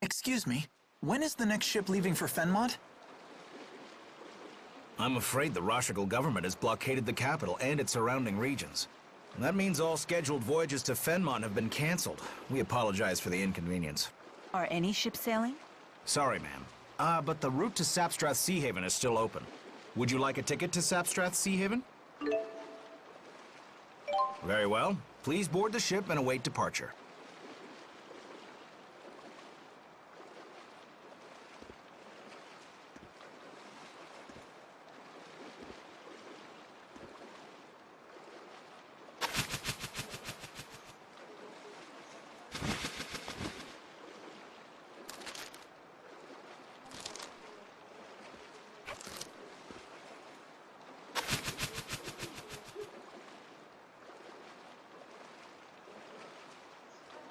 Excuse me, when is the next ship leaving for Fenmont? I'm afraid the Rashigal government has blockaded the capital and its surrounding regions. That means all scheduled voyages to Fenmont have been cancelled. We apologize for the inconvenience. Are any ships sailing? Sorry, ma'am. But the route to Sapstrath Sea Haven is still open. Would you like a ticket to Sapstrath Sea Haven? Very well. Please board the ship and await departure.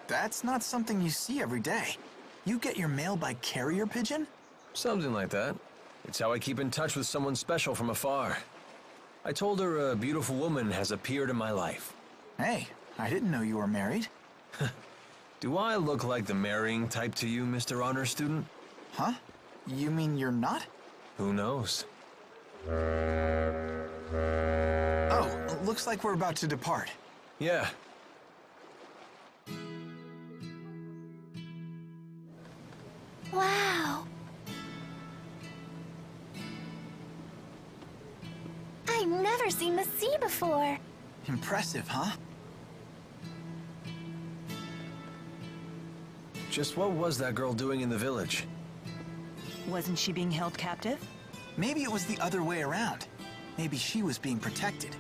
That's not something you see every day. You get your mail by carrier pigeon? Something like that. It's how I keep in touch with someone special from afar. I told her a beautiful woman has appeared in my life. Hey, I didn't know you were married. Do I look like the marrying type to you, Mr. Honor Student? Huh? You mean you're not? Who knows? Oh, looks like we're about to depart. Yeah. Wow. I've never seen the sea before. Impressive, huh? Just what was that girl doing in the village? Wasn't she being held captive? Maybe it was the other way around. Maybe she was being protected.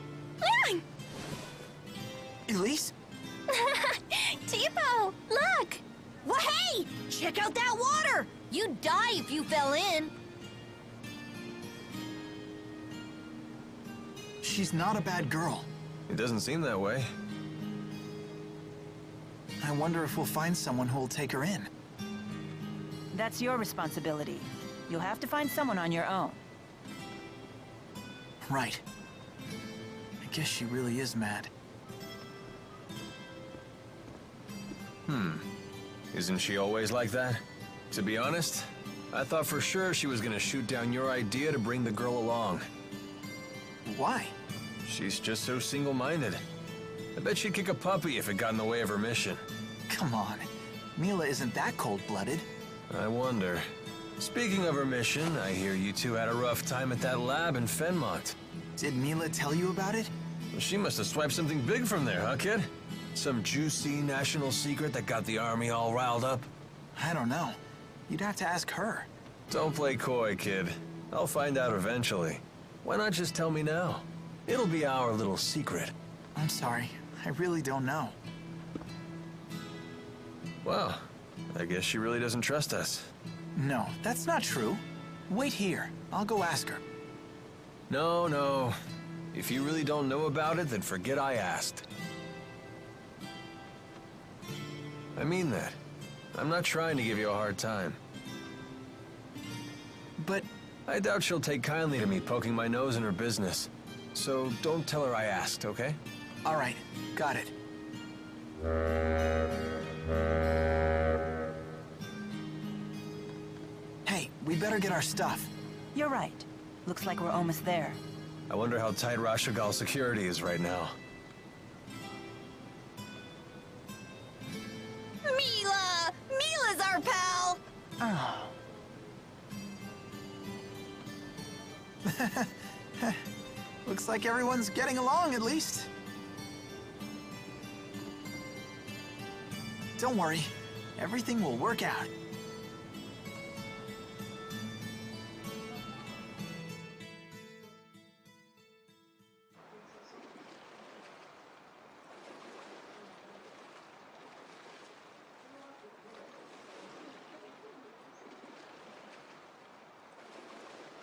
Elise? Tipo, look! Well, hey! Check out that water! You'd die if you fell in. She's not a bad girl. It doesn't seem that way. I wonder if we'll find someone who'll take her in. That's your responsibility. You'll have to find someone on your own. Right. I guess she really is mad. Isn't she always like that? To be honest, I thought for sure she was gonna shoot down your idea to bring the girl along. Why? She's just so single-minded. I bet she'd kick a puppy if it got in the way of her mission. Come on. Mila isn't that cold-blooded. I wonder. Speaking of her mission, I hear you two had a rough time at that lab in Fenmont. Did Mila tell you about it? Well, she must have swiped something big from there, huh, kid? Some juicy national secret that got the army all riled up? I don't know. You'd have to ask her. Don't play coy, kid. I'll find out eventually. Why not just tell me now? It'll be our little secret. I'm sorry. I really don't know. Well, I guess she really doesn't trust us. No, that's not true. Wait here. I'll go ask her. No. If you really don't know about it, then forget I asked. I mean that. I'm not trying to give you a hard time. But I doubt she'll take kindly to me poking my nose in her business. So don't tell her I asked, okay? all right, got it. Hey, we better get our stuff. You're right. Looks like we're almost there. I wonder how tight Rashigal security is right now. Mila! Mila's our pal! Oh. Looks like everyone's getting along, at least. Don't worry. Everything will work out.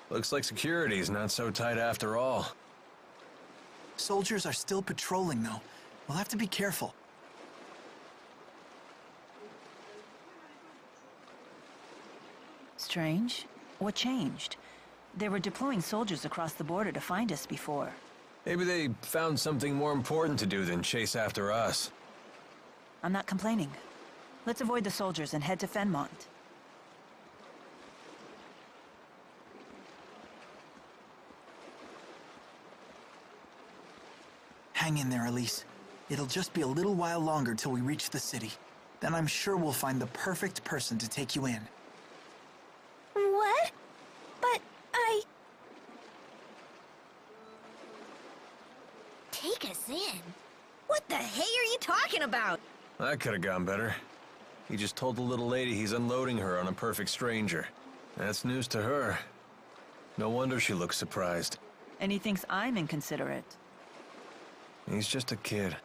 Looks like security's not so tight after all. Soldiers are still patrolling, though. We'll have to be careful. Strange. What changed? They were deploying soldiers across the border to find us before. Maybe they found something more important to do than chase after us. I'm not complaining. Let's avoid the soldiers and head to Fenmont. Hang in there, Elise. It'll just be a little while longer till we reach the city. Then I'm sure we'll find the perfect person to take you in. What? But Take us in? What the hey are you talking about? That could have gone better. He just told the little lady he's unloading her on a perfect stranger. That's news to her. No wonder she looks surprised. And he thinks I'm inconsiderate. He's just a kid.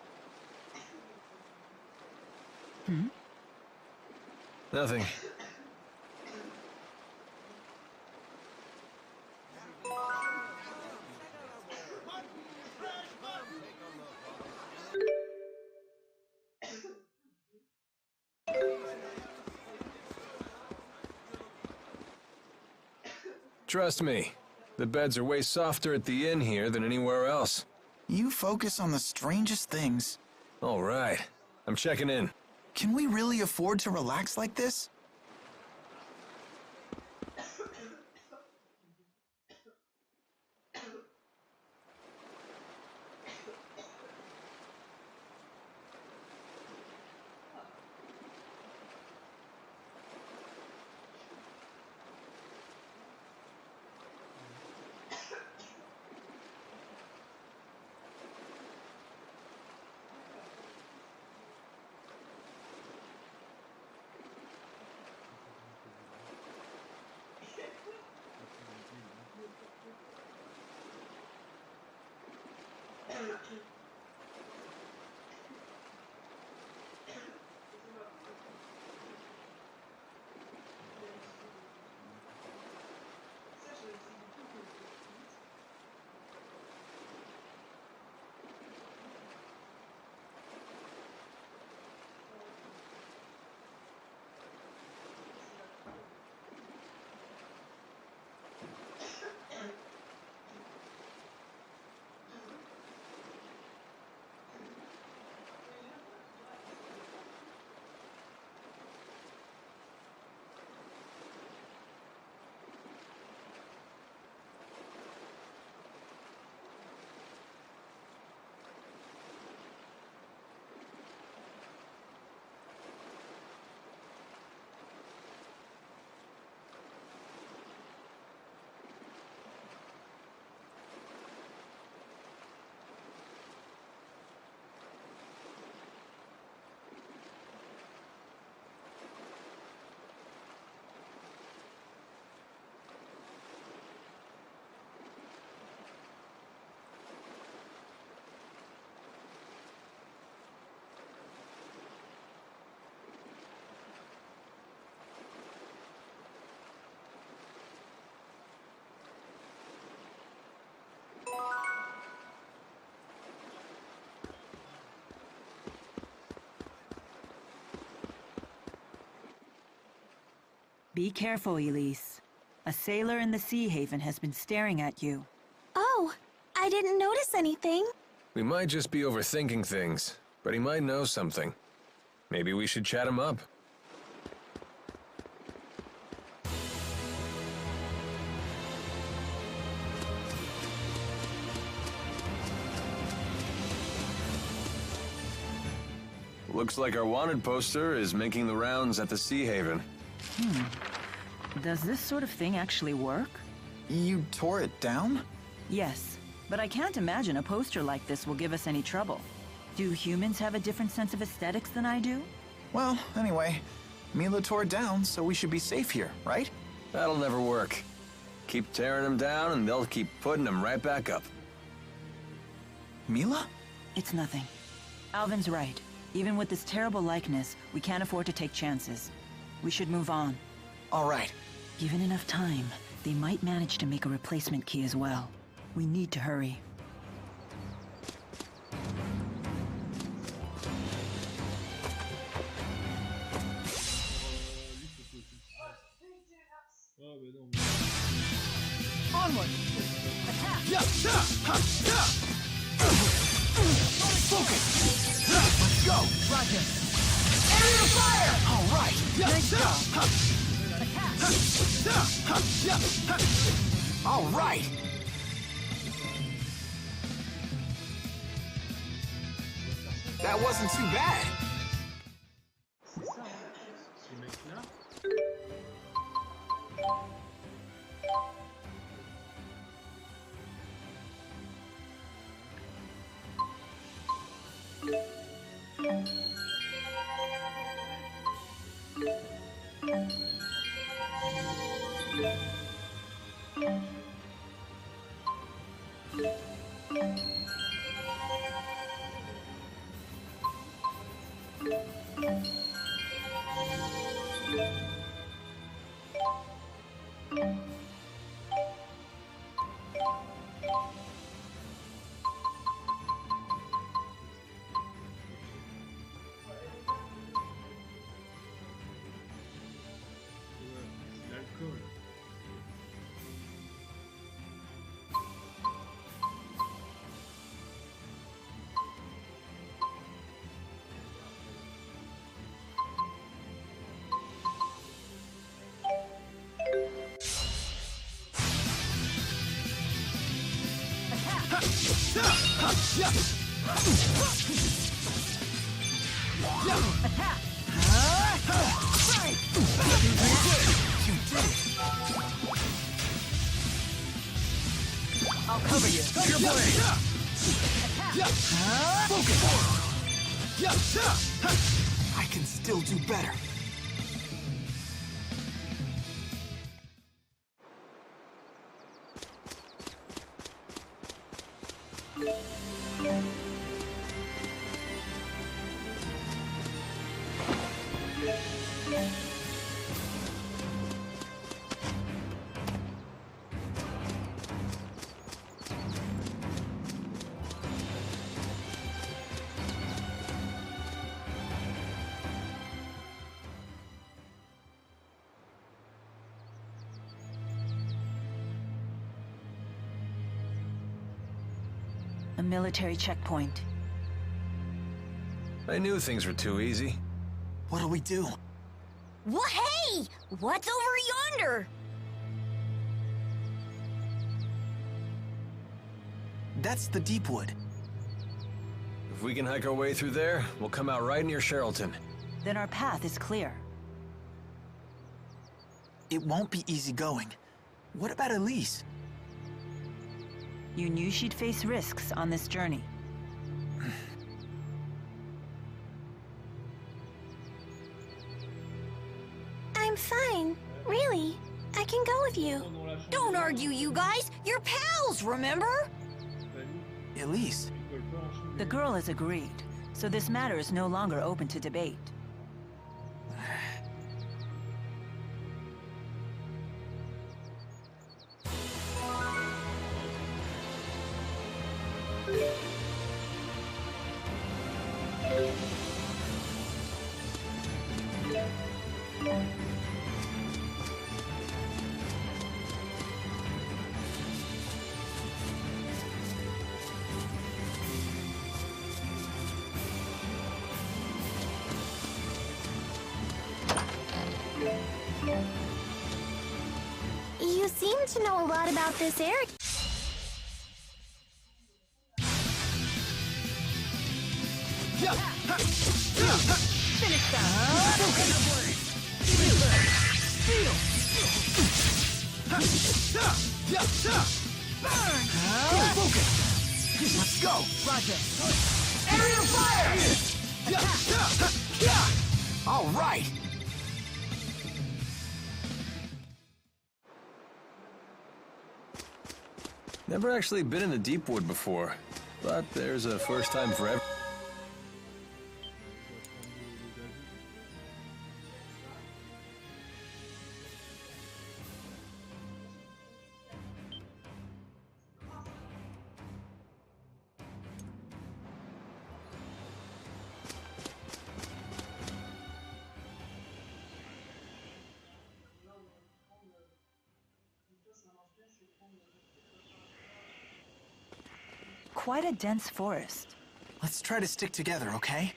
Hmm? Nothing. Trust me, the beds are way softer at the inn here than anywhere else. You focus on the strangest things. All right, I'm checking in. Can we really afford to relax like this? Be careful, Elise. A sailor in the Sea Haven has been staring at you. Oh, I didn't notice anything. We might just be overthinking things, but he might know something. Maybe we should chat him up. Looks like our wanted poster is making the rounds at the Sea Haven. Does this sort of thing actually work? You tore it down? Yes, but I can't imagine a poster like this will give us any trouble. Do humans have a different sense of aesthetics than I do? Well, anyway, Mila tore it down, so we should be safe here, right? That'll never work. Keep tearing them down and they'll keep putting them right back up. Mila? It's nothing. Alvin's right. Even with this terrible likeness, we can't afford to take chances. We should move on. All right. Given enough time, they might manage to make a replacement key as well. We need to hurry. Onward! Attack! Focus! Let's go! Roger! Area fire! All right! Nice job! Attack! All right! That wasn't too bad. C'est ça, hein. Ces mecs-là. Ouais, l'alcool. I'll cover you. Your blade. I can still do better. A military checkpoint. I knew things were too easy. What'll we do? Well, hey! What's over yonder? That's the Deepwood. If we can hike our way through there, we'll come out right near Sherrilton. Then our path is clear. It won't be easy going. What about Elise? You knew she'd face risks on this journey. I'm fine. Really. I can go with you. Don't argue, you guys. You're pals, remember? Elise? The girl has agreed, so this matter is no longer open to debate. You seem to know a lot about this area. Finish Let's go! Roger. Area fire! All right! Never actually been in the Deepwood before, but there's a first time for every... Quite a dense forest. Let's try to stick together, okay?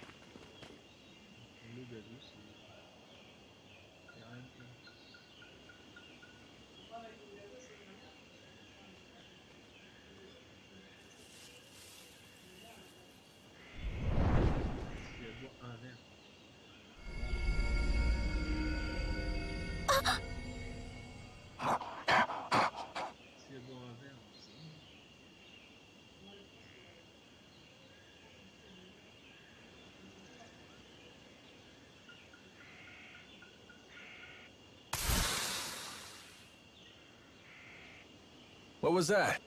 What was that?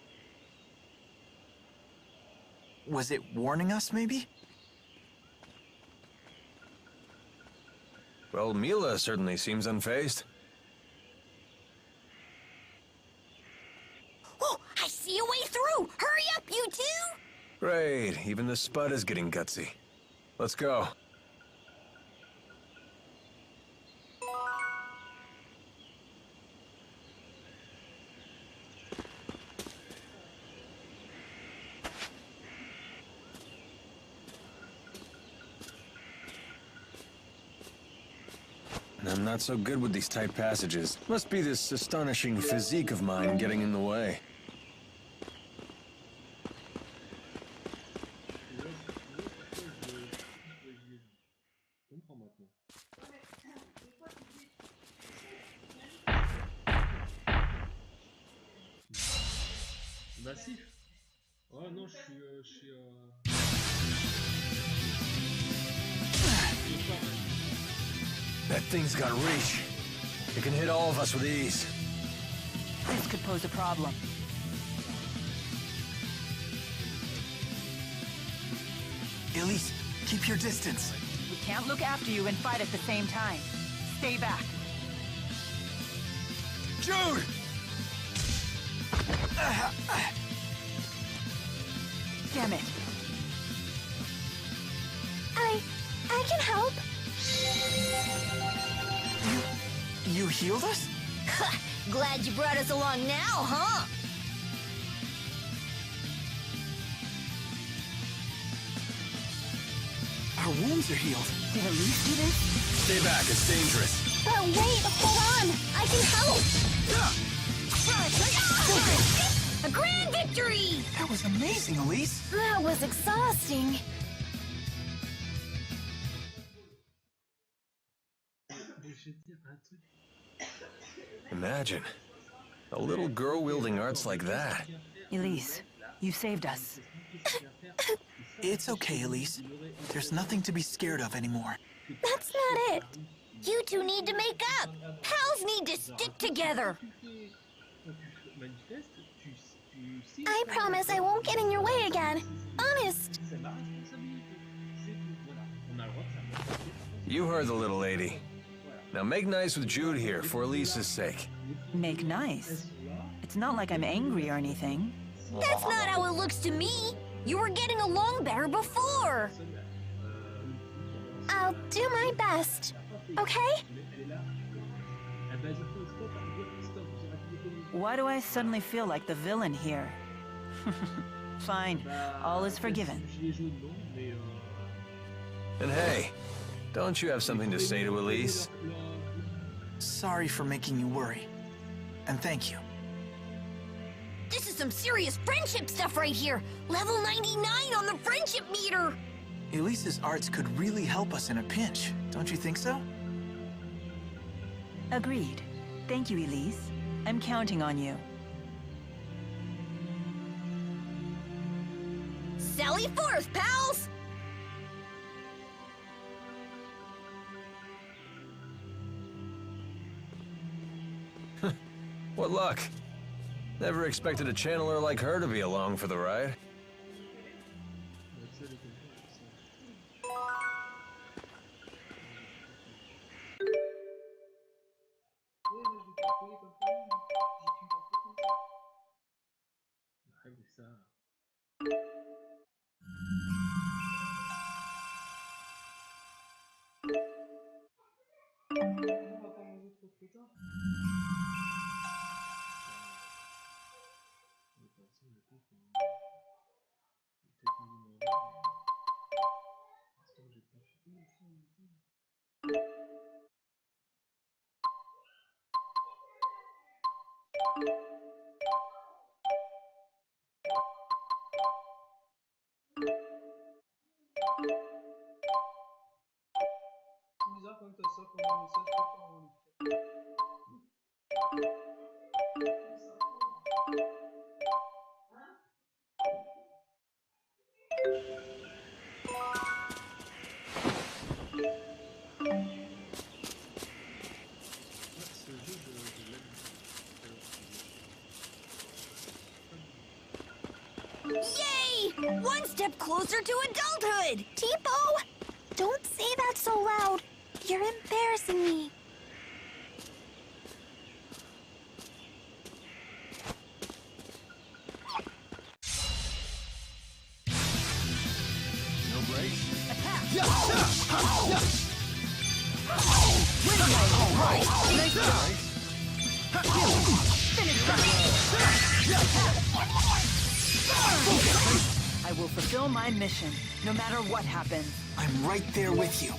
Was it warning us, maybe? Well, Mila certainly seems unfazed. Oh, I see a way through! Hurry up, you two! Great, even the Spud is getting gutsy. Let's go. I'm not so good with these tight passages. Must be this astonishing physique of mine getting in the way. Je comprends maintenant. Massif. Oh non, je suis That thing's got reach. It can hit all of us with ease. This could pose a problem. Elise, keep your distance. We can't look after you and fight at the same time. Stay back. Jude! Damn it. I can help. You healed us? Glad you brought us along now, huh? Our wounds are healed. Did Elise do this? Stay back, it's dangerous. But wait, hold on. I can help. A grand victory! That was amazing, Elise. That was exhausting. je vais te dire un truc. Imagine. A little girl wielding arts like that. Elise, you saved us. It's okay, Elise. There's nothing to be scared of anymore. That's not it. You two need to make up. Pals need to stick together. I promise I won't get in your way again. Honest. You heard the little lady. Now make nice with Jude here for Elise's sake. Make nice. It's not like I'm angry or anything. That's not how it looks to me. You were getting along better before. I'll do my best, okay? Why do I suddenly feel like the villain here? Fine, all is forgiven. And hey, don't you have something to say to Elise? Sorry for making you worry. And thank you. This is some serious friendship stuff right here. Level 99 on the friendship meter. Elise's arts could really help us in a pinch, don't you think so? Agreed. Thank you, Elise. I'm counting on you. Sally forth, pals! What luck. Never expected a channeler like her to be along for the ride. step closer to adulthood! Tipo! Don't say that so loud. You're embarrassing me. No brakes? I will fulfill my mission, no matter what happens. I'm right there with you.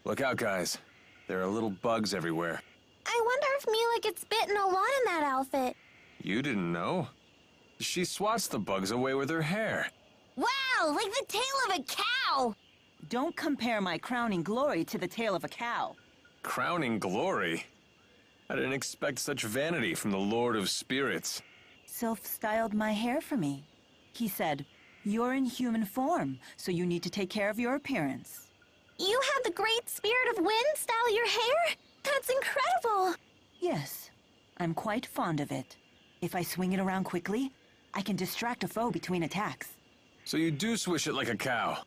Look out, guys. There are little bugs everywhere. I wonder if Mila gets bitten a lot in that outfit. You didn't know? She swats the bugs away with her hair. Wow, like the tail of a cow! Don't compare my crowning glory to the tail of a cow. Crowning glory? I didn't expect such vanity from the Lord of Spirits. Sylph styled my hair for me. He said, "You're in human form, so you need to take care of your appearance." You had the great spirit of wind style your hair? That's incredible! Yes, I'm quite fond of it. If I swing it around quickly, I can distract a foe between attacks. So you do swish it like a cow.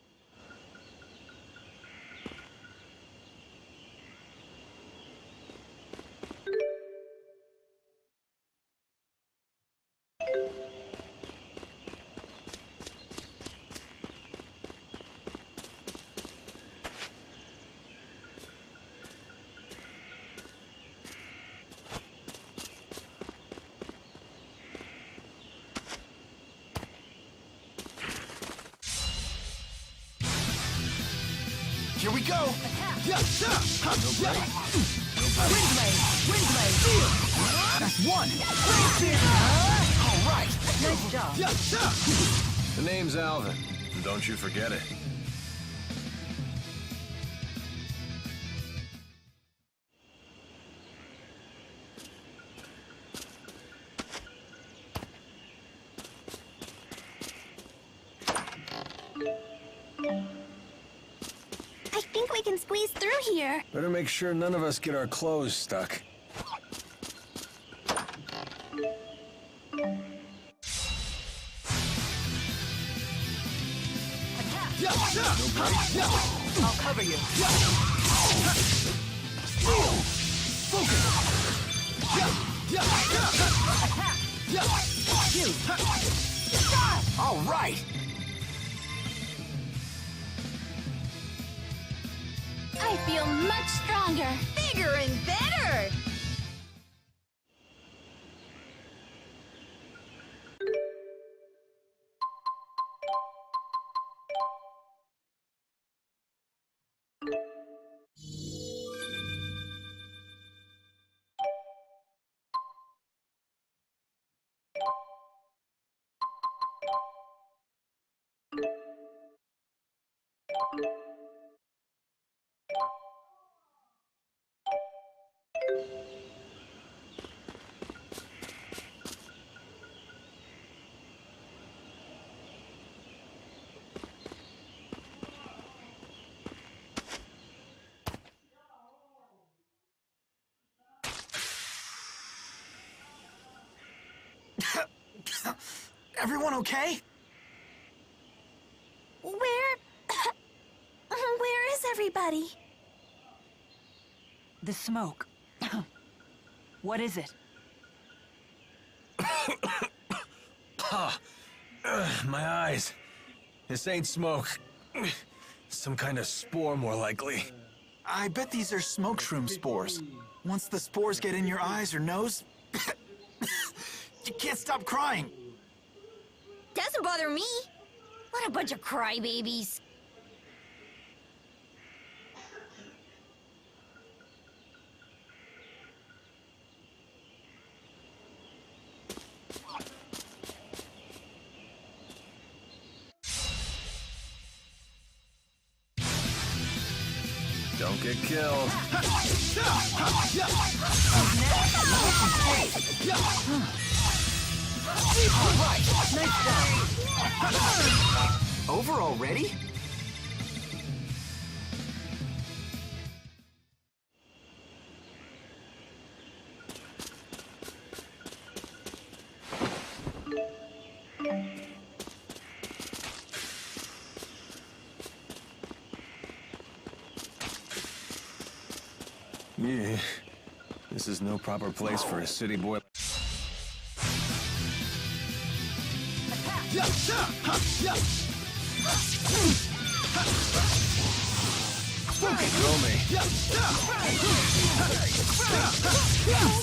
Here we go! That's one! All right! Nice job. The name's Alvin. Don't you forget it. I think we can squeeze through here. Better make sure none of us get our clothes stuck. I'll cover you. All right! I feel much stronger. Bigger and better! Everyone okay? Where is everybody? The smoke. What is it? My eyes. This ain't smoke. Some kind of spore, more likely. I bet these are smoke shroom spores. Once the spores get in your eyes or nose, you can't stop crying. Doesn't bother me. What a bunch of crybabies. Don't get killed. Over already? Yeah. This is no proper place for a city boy. Throw me.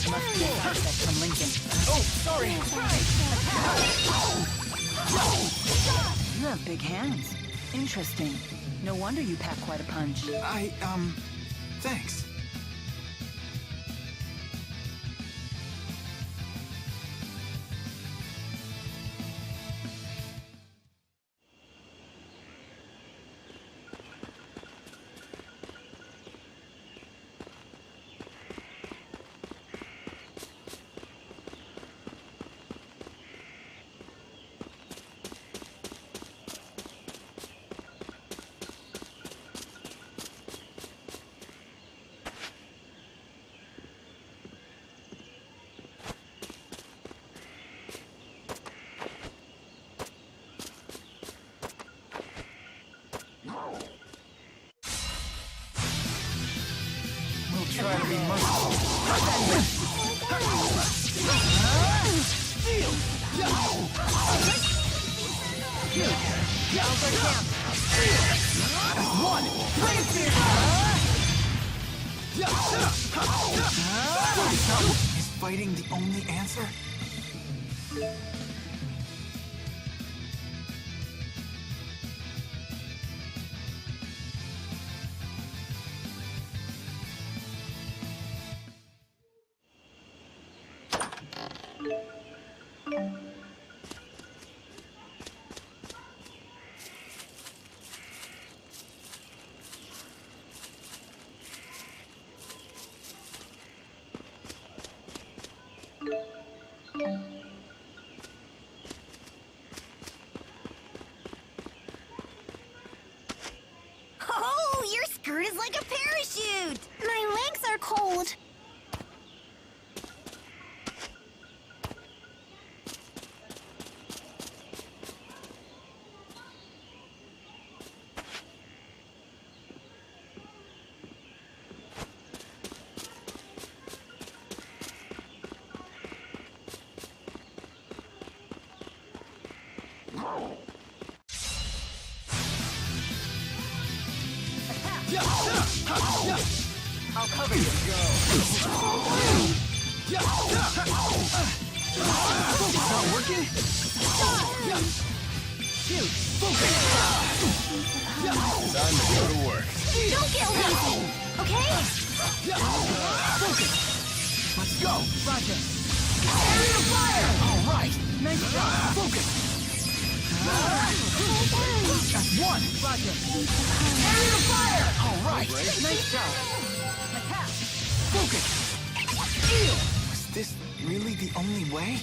Must be a prospect from Lincoln. Oh, sorry. You have big hands. Interesting. No wonder you pack quite a punch. Thanks. Try to be merciful. Is fighting the only answer? Oh, your skirt is like a parachute. My legs are cold. I'll cover you. It's not working? Shoot. Time to go to work. Don't get lazy, okay? Let's go. Roger. Area fire! All right. Nice job. Focus. That's one. Roger. Area fire! All right. Nice job. Attack. Focus. Was this really the only way?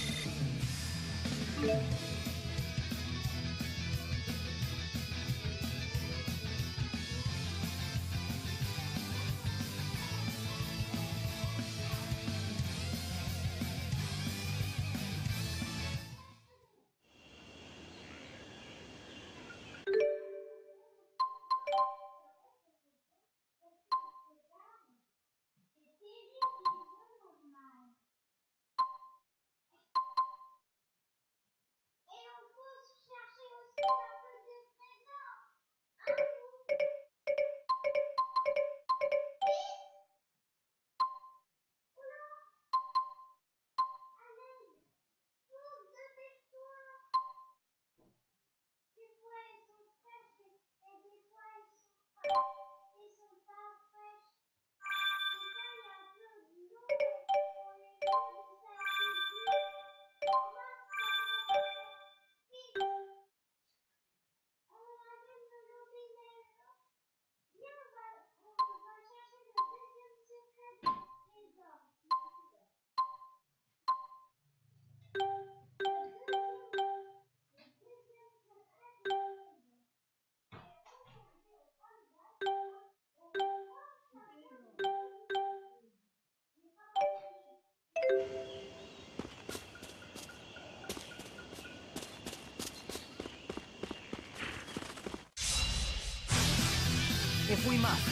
If we must.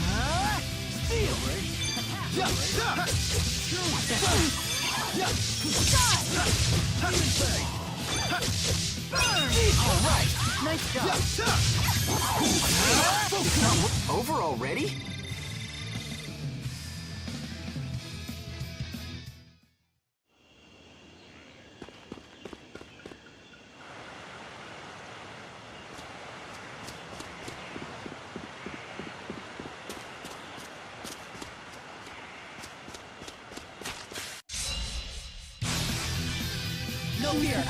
Steal! Alright! Nice job. Over already? No fear.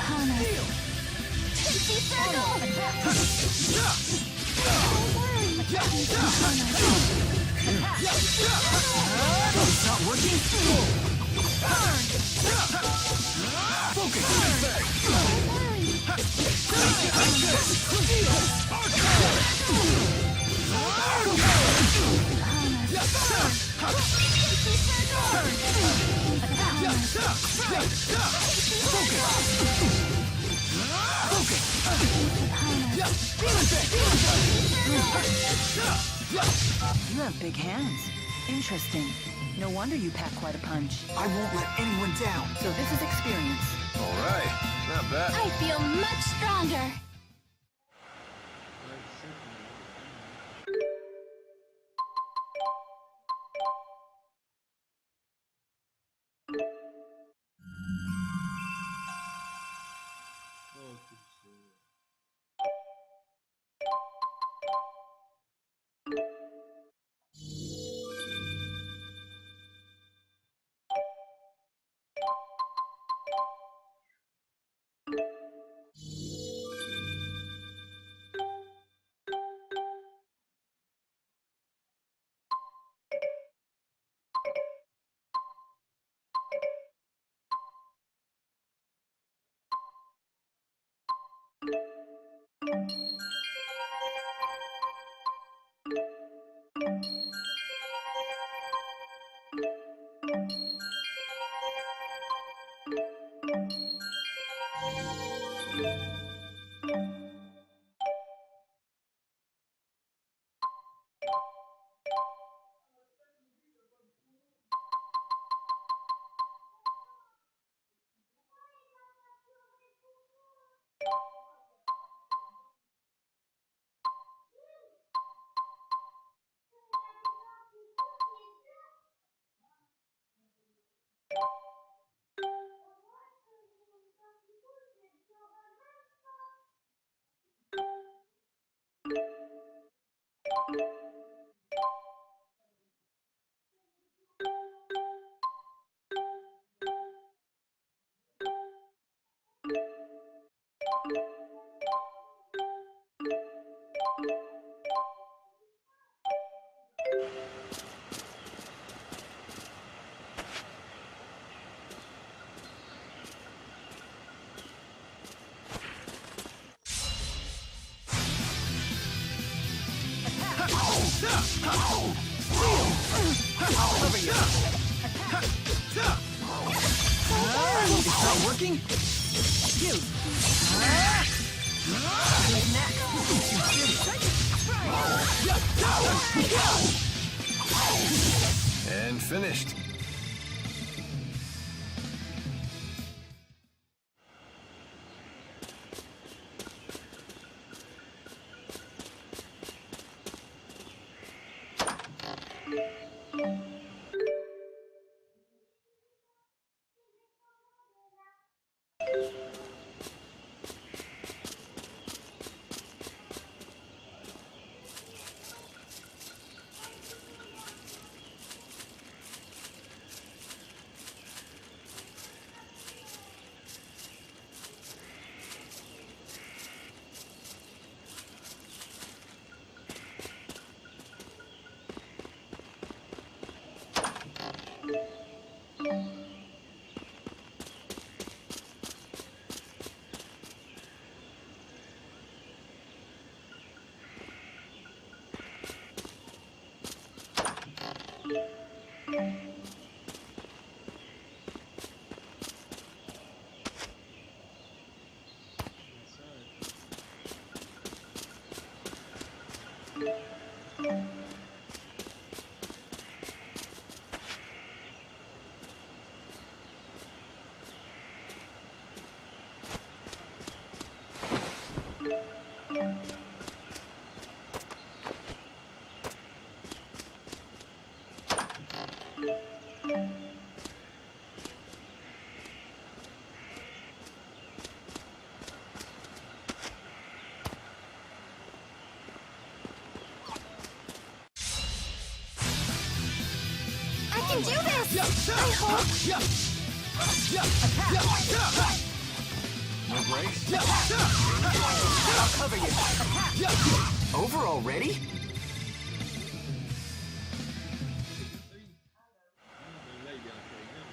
It's not working? You have big hands. Interesting. No wonder you pack quite a punch. I won't let anyone down. So this is experience. All right, not bad. I feel much stronger. Oh, que c'est... It's not working? You! And finished. I can do this! I hope. No breaks? I'll cover you. Over already? Là, il est intérimaire,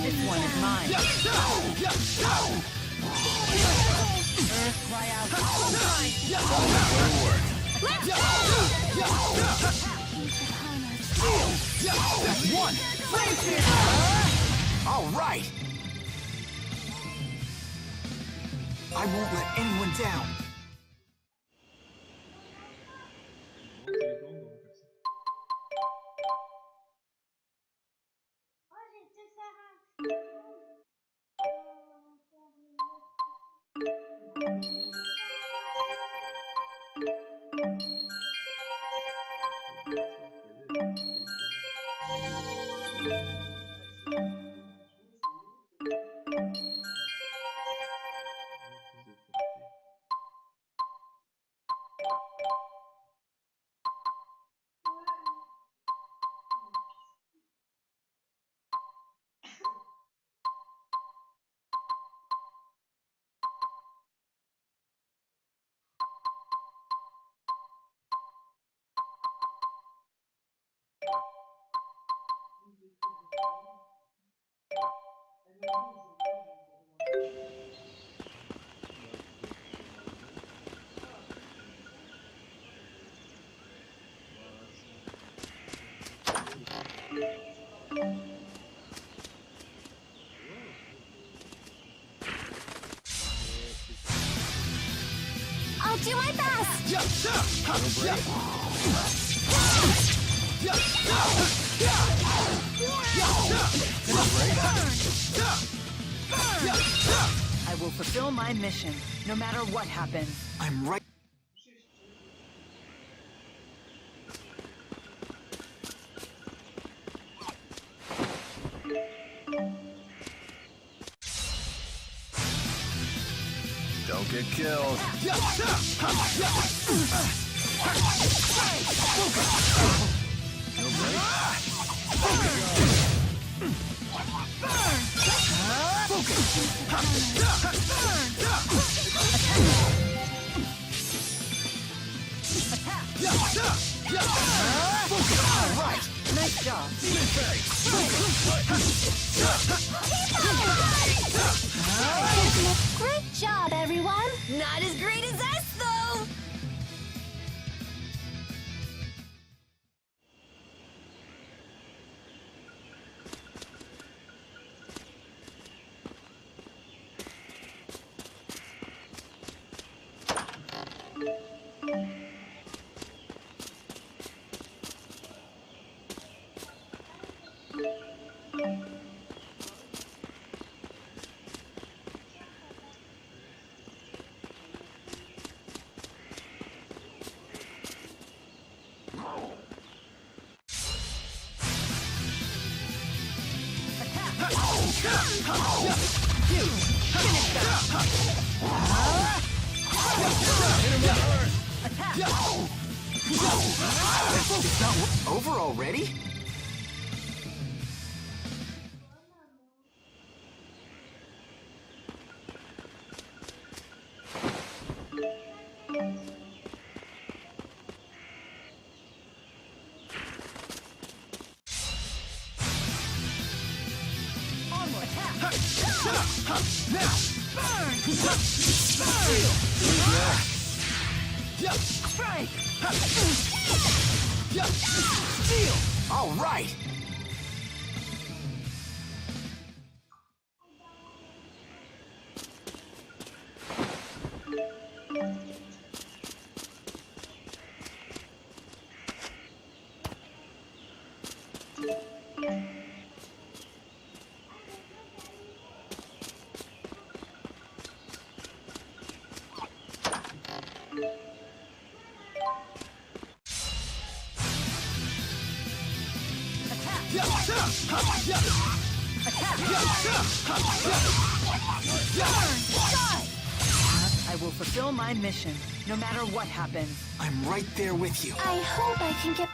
This one is mine. Earth, cry out. One! All right! I won't let anyone down. il est pas en grand comme ça. I'll do my best! I will fulfill my mission, no matter what happens. I'm right. Don't get killed. Nice job. Great job, everyone! Not as great as us, though! It's not over already? All right. I will fulfill my mission, no matter what happens. I'm right there with you. I hope I can get...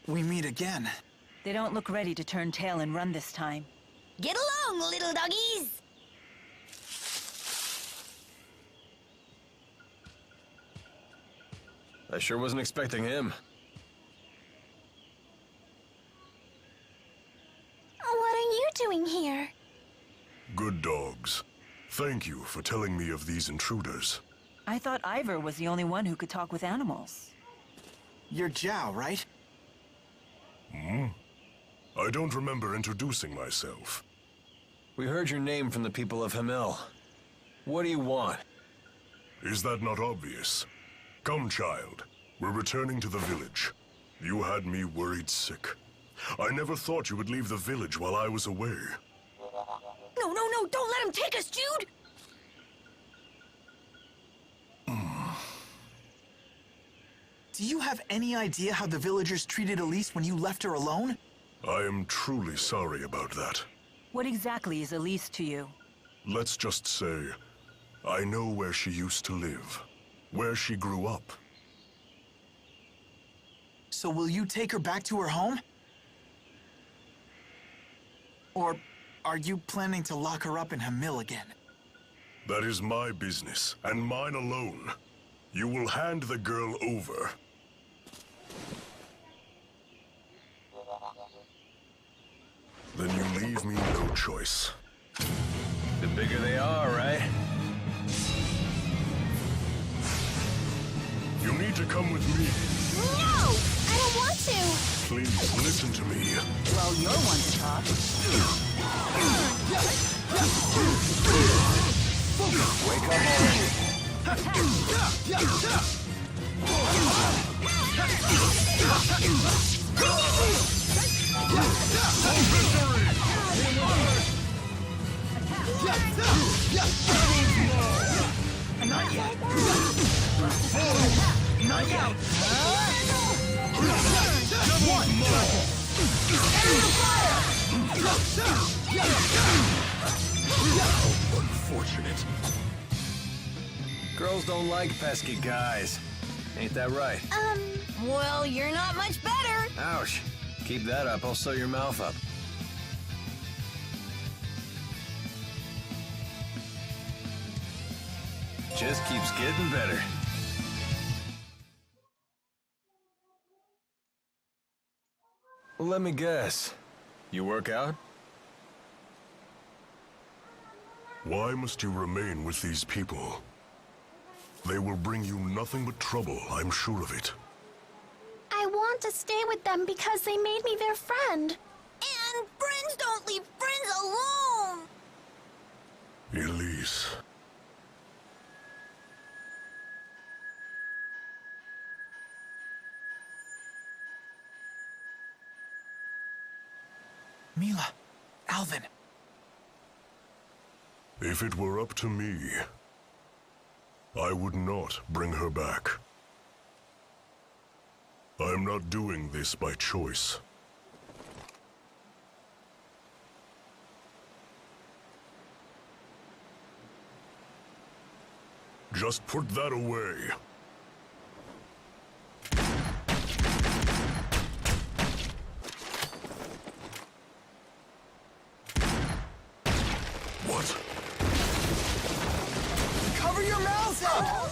We meet again. They don't look ready to turn tail and run this time. Get along, little doggies! I sure wasn't expecting him. What are you doing here? Good dogs. Thank you for telling me of these intruders. I thought Ivor was the only one who could talk with animals. You're Zhao, right? I don't remember introducing myself. We heard your name from the people of Hamel. What do you want? Is that not obvious? Come, child. We're returning to the village. You had me worried sick. I never thought you would leave the village while I was away. No, don't let him take us, Jude! Do you have any idea how the villagers treated Elise when you left her alone? I am truly sorry about that. What exactly is Elise to you? Let's just say, I know where she used to live, where she grew up. So will you take her back to her home? Or are you planning to lock her up in Hamil again? That is my business, and mine alone. You will hand the girl over. Then you leave me no choice. The bigger they are, right? You need to come with me. No! I don't want to! Please, listen to me. Well, you're one to talk. Wake up already. Not yet. Not yet. Unfortunate. Girls don't like pesky guys. Ain't that right? Well, you're not much better. Ouch. Keep that up, I'll sew your mouth up. Just keeps getting better. Let me guess. You work out? Why must you remain with these people? They will bring you nothing but trouble, I'm sure of it. I want to stay with them because they made me their friend. And friends don't leave friends alone! Elise. Mila, Alvin. If it were up to me, I would not bring her back. I'm not doing this by choice. Just put that away. What? Cover your mouths up!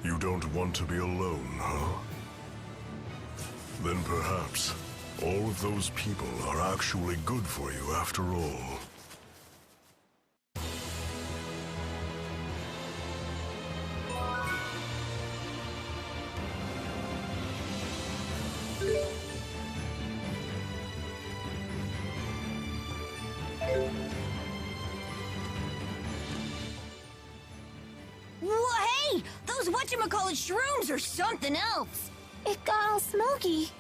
You don't want to be alone, huh? Then perhaps all of those people are actually good for you after all. Hey! Those whatchamacallit shrooms are something else! It got all smoky.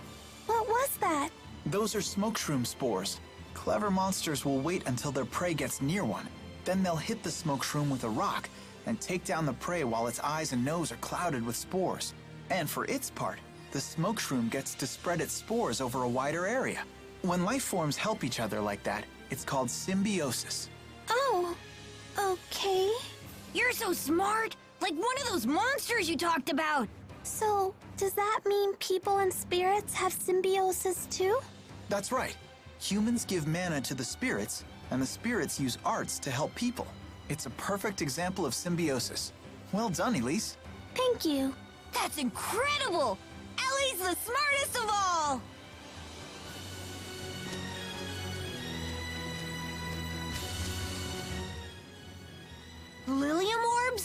What was that? Those are smoke shroom spores. Clever monsters will wait until their prey gets near one. Then they'll hit the smoke shroom with a rock and take down the prey while its eyes and nose are clouded with spores. And for its part, the smoke shroom gets to spread its spores over a wider area. When life forms help each other like that, it's called symbiosis. Oh, okay. You're so smart! Like one of those monsters you talked about! So, does that mean people and spirits have symbiosis too? That's right. Humans give mana to the spirits, and the spirits use arts to help people. It's a perfect example of symbiosis. Well done, Elise. Thank you. That's incredible! Ellie's the smartest of all!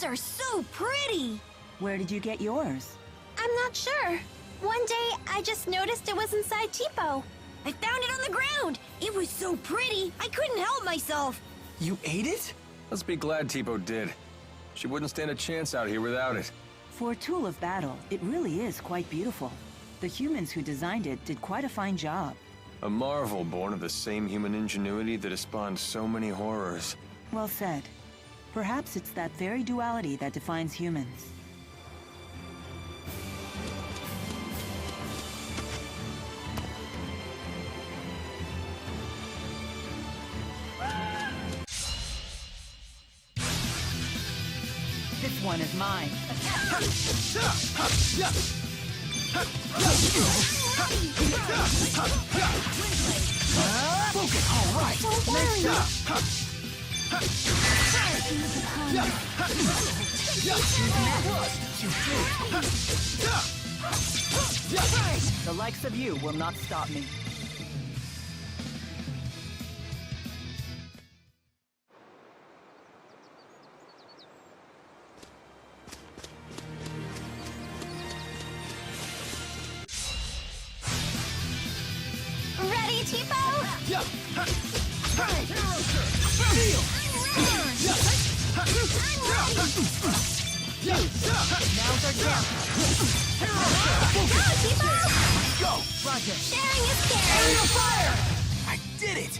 These are so pretty! Where did you get yours? I'm not sure. One day, I just noticed it was inside Tipo. I found it on the ground! It was so pretty, I couldn't help myself! You ate it? Let's be glad Tipo did. She wouldn't stand a chance out here without it. For a tool of battle, it really is quite beautiful. The humans who designed it did quite a fine job. A marvel born of the same human ingenuity that has spawned so many horrors. Well said. Perhaps it's that very duality that defines humans. This one is mine. Focus! All right! Don't worry! The likes of you will not stop me. Ready, Tipo? Now's our chance. Go, Tipo! Go! Roger. Sharing is caring! Fire! I did it!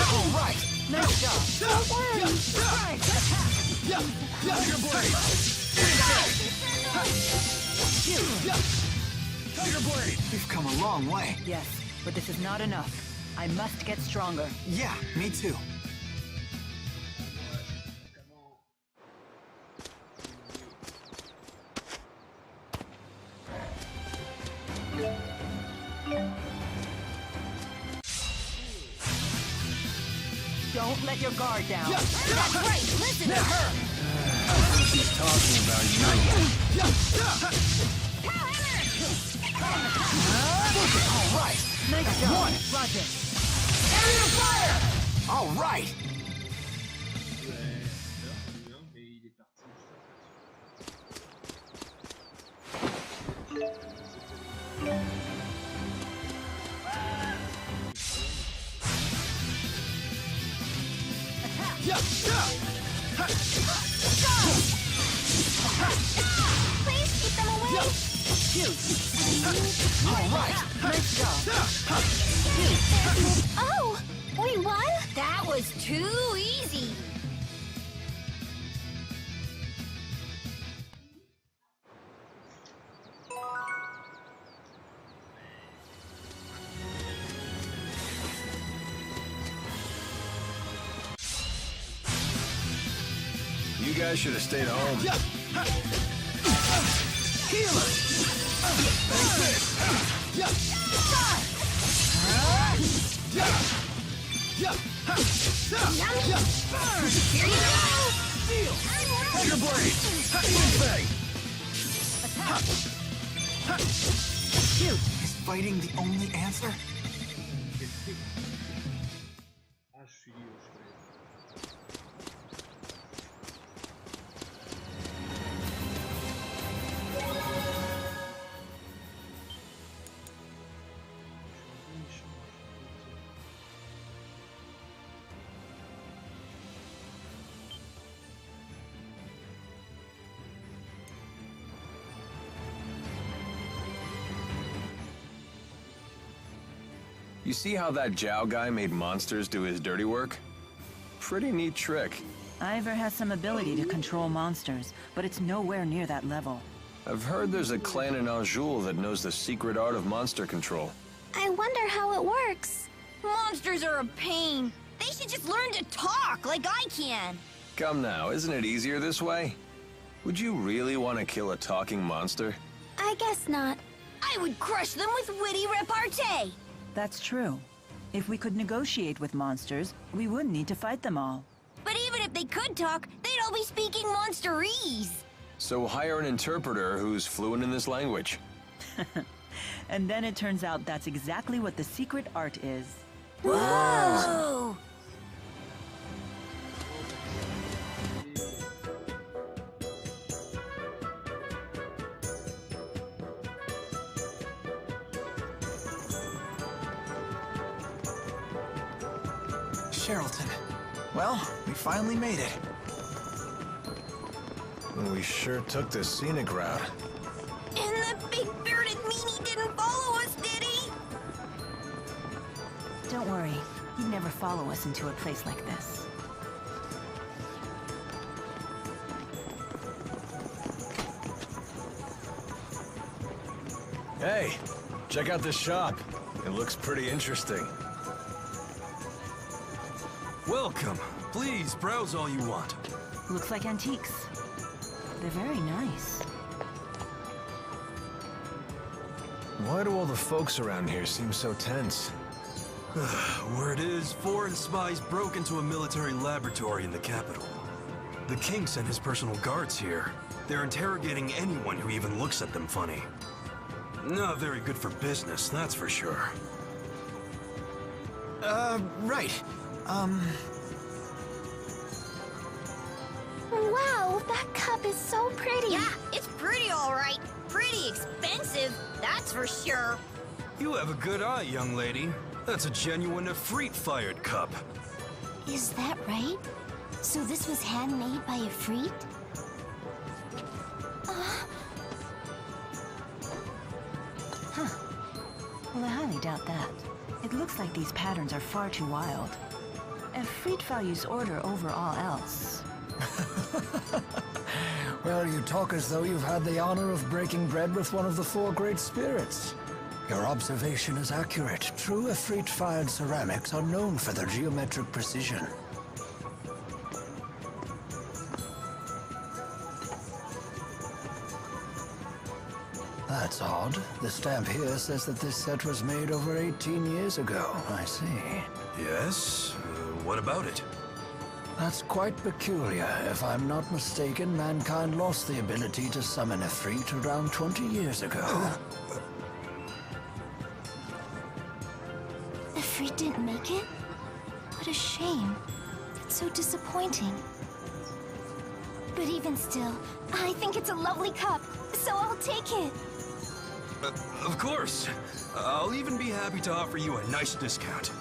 All right! Nice job. Don't worry! Tiger Blade! Tiger Blade! We've come a long way. Yes, but this is not enough. I must get stronger. Yeah, me too. Don't let your guard down. That's right! Listen to her! She's talking about you. All right! Nice job. One. Roger. Fire! All right! Mais il est parti juste Please keep them away! All right! Nice job. Oh! We won? That was too easy! You guys should have stayed home. Healer! Here you go! Tiger Blade! Shoot. Is fighting the only answer? Ah, je suis You see how that Zhao guy made monsters do his dirty work? Pretty neat trick. Ivor has some ability to control monsters, but it's nowhere near that level. I've heard there's a clan in Anjou that knows the secret art of monster control. I wonder how it works. Monsters are a pain. They should just learn to talk like I can. Come now, isn't it easier this way? Would you really want to kill a talking monster? I guess not. I would crush them with witty repartee. That's true. If we could negotiate with monsters, we wouldn't need to fight them all. But even if they could talk, they'd all be speaking monsterese. So hire an interpreter who's fluent in this language. And then it turns out that's exactly what the secret art is. Whoa! Sherrilton. Well, we finally made it. We sure took the scenic route. And that big bearded meanie didn't follow us, did he? Don't worry, he'd never follow us into a place like this. Hey, check out this shop. It looks pretty interesting. Welcome. Please browse all you want. Looks like antiques. They're very nice. Why do all the folks around here seem so tense? Word is, foreign spies broke into a military laboratory in the capital. The king sent his personal guards here. They're interrogating anyone who even looks at them funny. Not very good for business, that's for sure. Right. Wow, that cup is so pretty. Yeah, it's pretty all right. Pretty expensive, that's for sure. You have a good eye, young lady. That's a genuine Efreet-fired cup. Is that right? So this was handmade by Efreet? Well, I highly doubt that. It looks like these patterns are far too wild. Efreet values order over all else. Well, you talk as though you've had the honor of breaking bread with one of the four great spirits. Your observation is accurate. True Efreet-fired ceramics are known for their geometric precision. That's odd. The stamp here says that this set was made over 18 years ago. I see. Yes? What about it? That's quite peculiar. If I'm not mistaken, mankind lost the ability to summon Efreet around 20 years ago. Efreet didn't make it? What a shame. It's so disappointing. But even still, I think it's a lovely cup, so I'll take it. Of course. I'll even be happy to offer you a nice discount.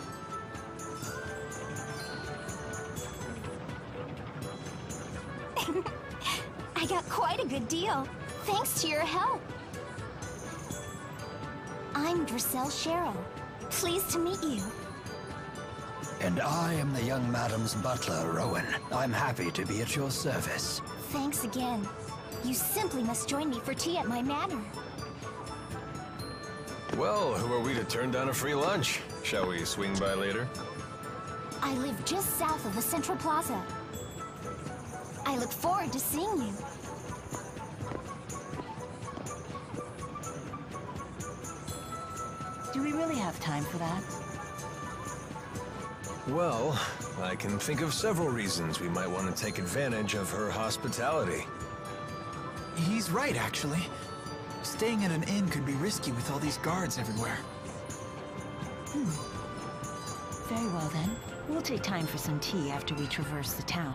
I got quite a good deal, thanks to your help. I'm Drissel Cheryl. Pleased to meet you. And I am the young madam's butler, Rowan. I'm happy to be at your service. Thanks again. You simply must join me for tea at my manor. Well, who are we to turn down a free lunch? Shall we swing by later? I live just south of the Central Plaza. I look forward to seeing you. Do we really have time for that? Well, I can think of several reasons we might want to take advantage of her hospitality. He's right, actually. Staying at an inn could be risky with all these guards everywhere. Very well then. We'll take time for some tea after we traverse the town.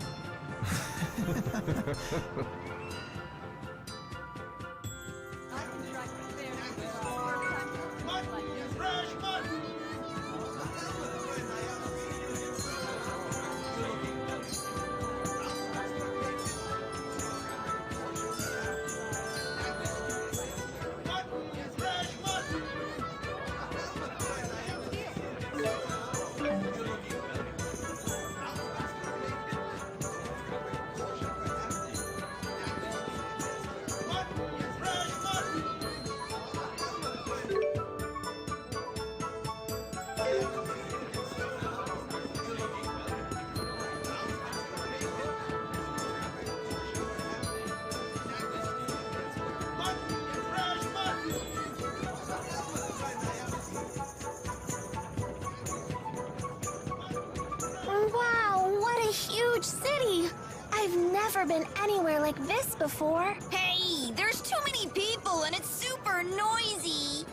never been anywhere like this before. Hey, there's too many people and it's super noisy.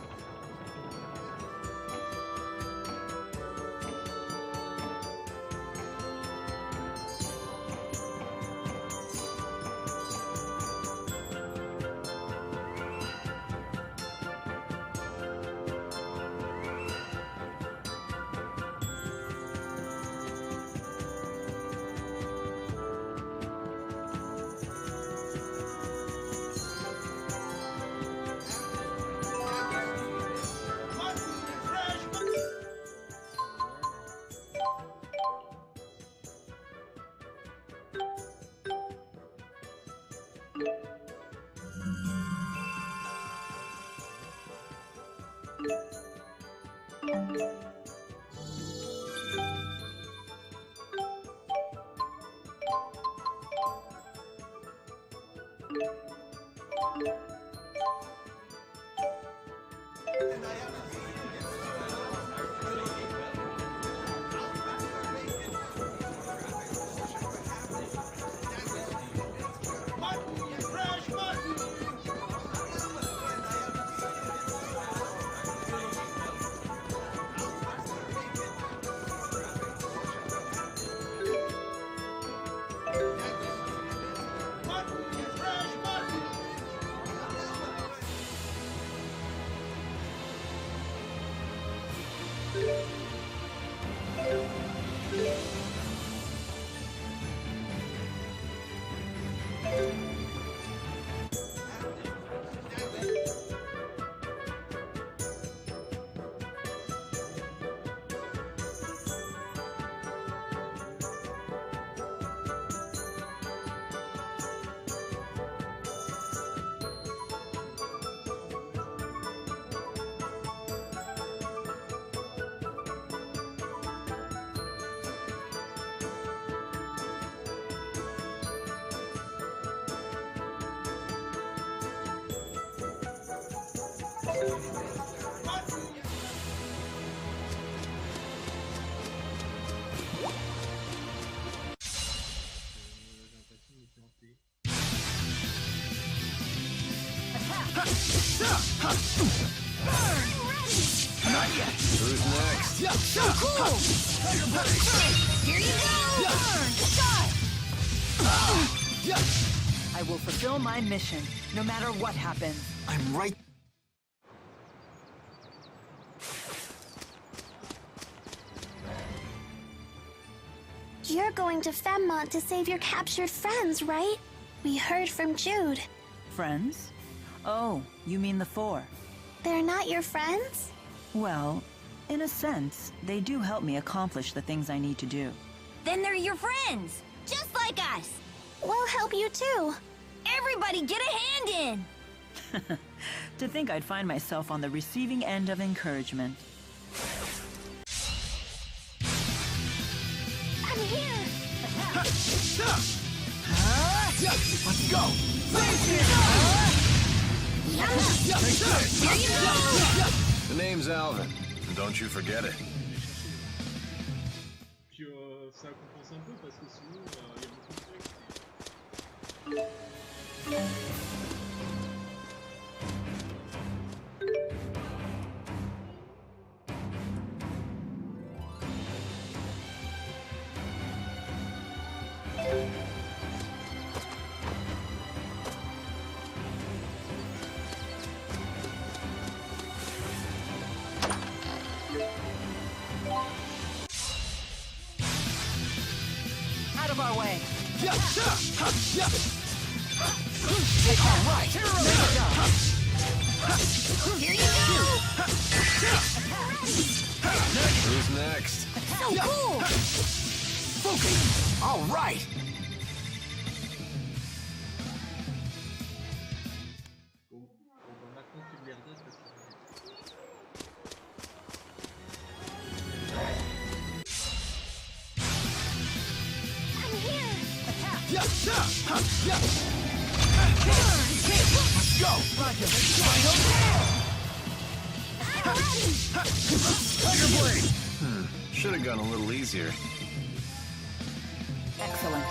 Not yet. Who's next? Yeah, So cool! Here you go! Burn! Shot! I will fulfill my mission, no matter what happens. I'm right. You're going to Femmont to save your captured friends, right? We heard from Jude. Friends? Oh, you mean the four. They're not your friends? Well, in a sense, they do help me accomplish the things I need to do. Then they're your friends, just like us. We'll help you too. Everybody get a hand in! To think I'd find myself on the receiving end of encouragement. I'm here! let's go. Here you go! The name's Alvin, and don't you forget it. Puis ça compense un peu parce que sinon il y a beaucoup de textes. Out of our way! Alright, Here you go! Who's next? So cool! focus. Alright. Bon, on va maintenant te merder parce que... I'm here! Let's go. I'm ready! Tiger Blade. Should have gone a little easier. Excellent.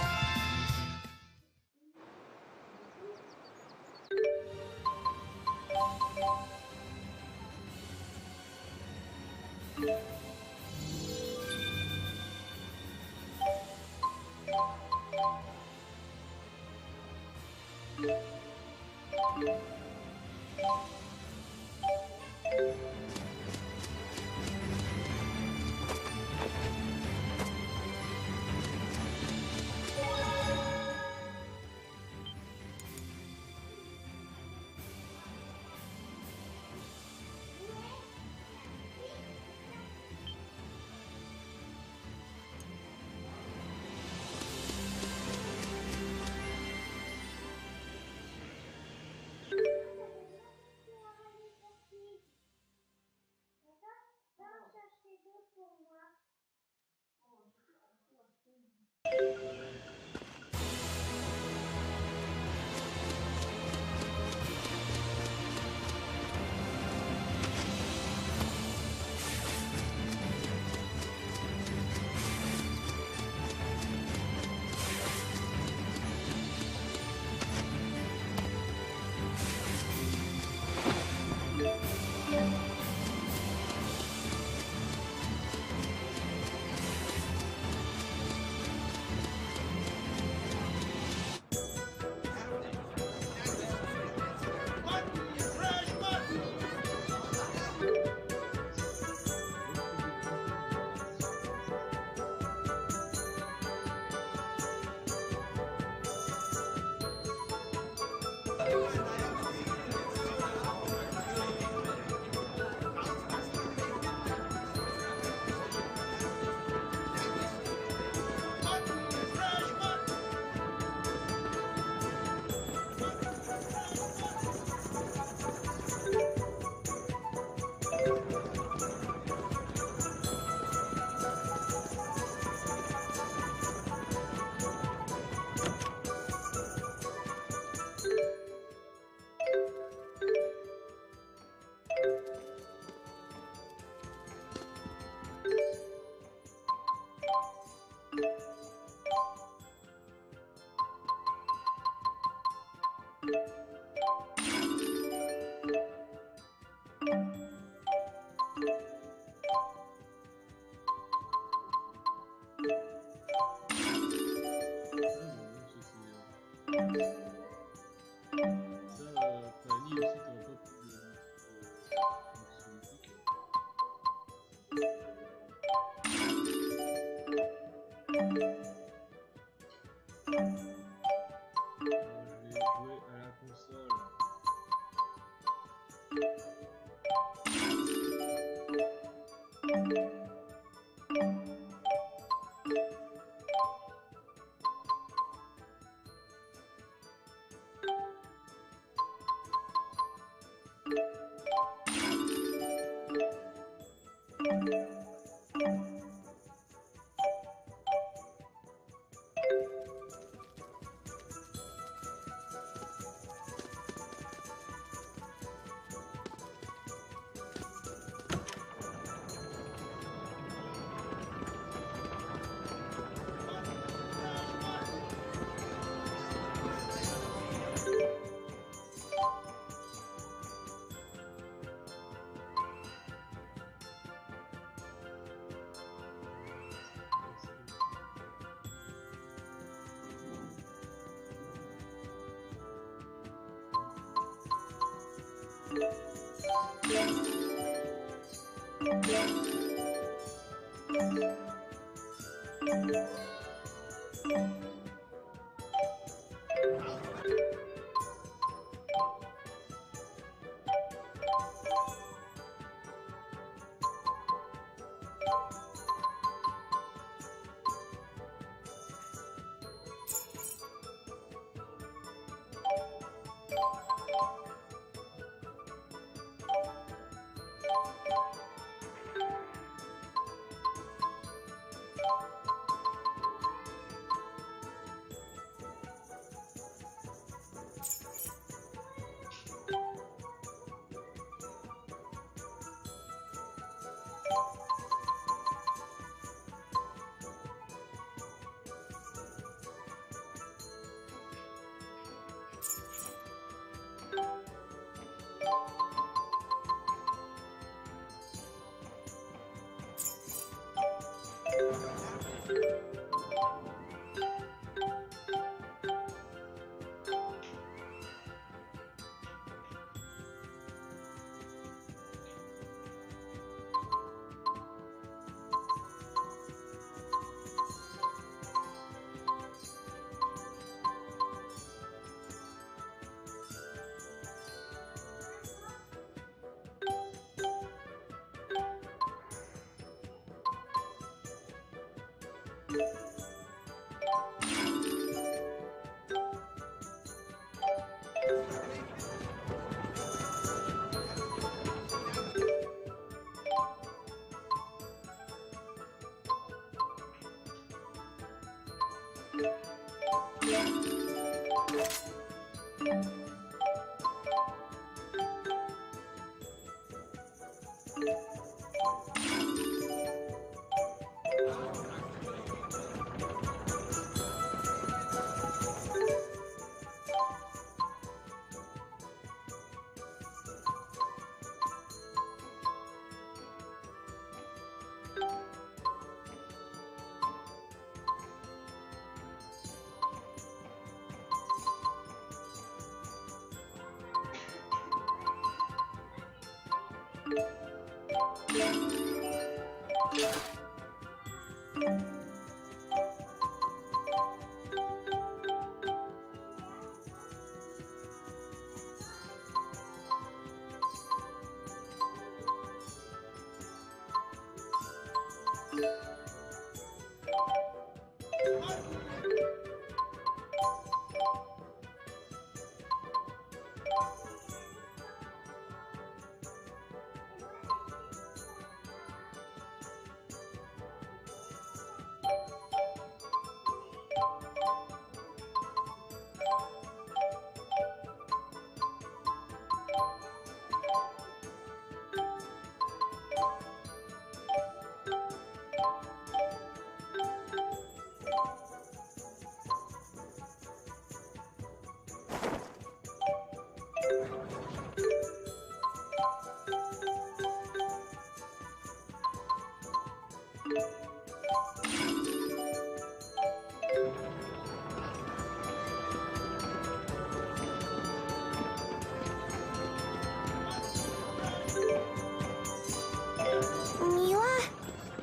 Mila,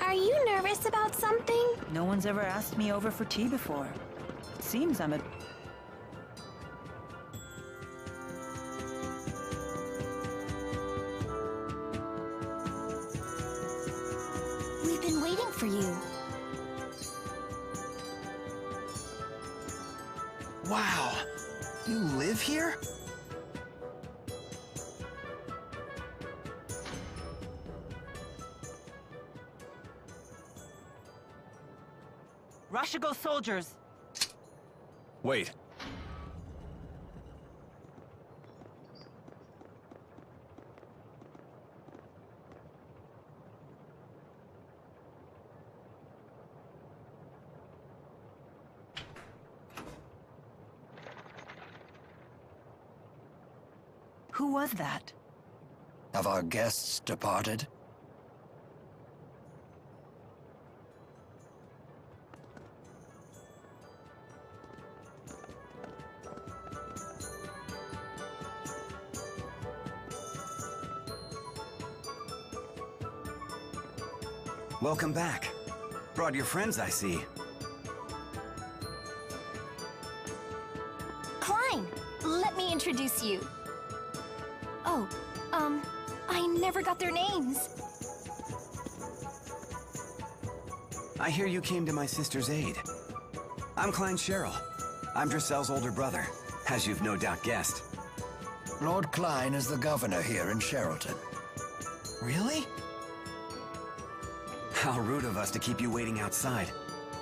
are you nervous about something? No one's ever asked me over for tea before. It seems I'm a... We've been waiting for you. Wow! You live here? Rashigo soldiers! Wait. Who was that? Have our guests departed? Welcome back. Brought your friends, I see. Klein, let me introduce you. Oh, I never got their names. I hear you came to my sister's aid. I'm Klein Cheryl. I'm Drissel's older brother, as you've no doubt guessed. Lord Klein is the governor here in Sherrilton. Really? How rude of us to keep you waiting outside.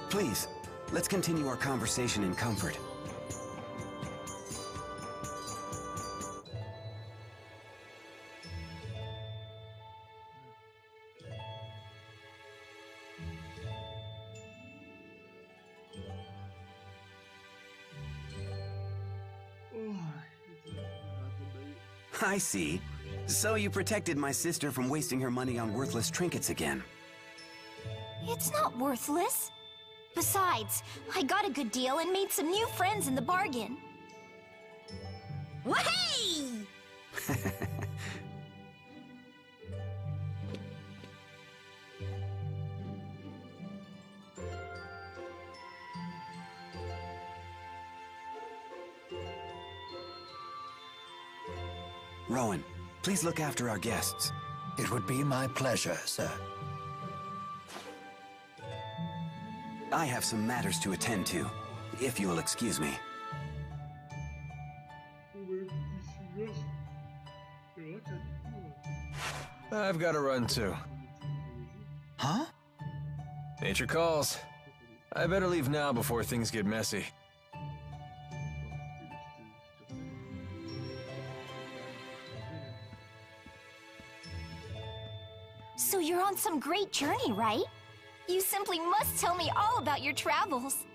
Please, let's continue our conversation in comfort. I see. So you protected my sister from wasting her money on worthless trinkets again. It's not worthless. Besides, I got a good deal and made some new friends in the bargain. Wahey! Rowan, please look after our guests. It would be my pleasure, sir. I have some matters to attend to, if you will excuse me. I've got to run too. Huh? Nature calls. I better leave now before things get messy. So you're on some great journey, right? You simply must tell me all about your travels.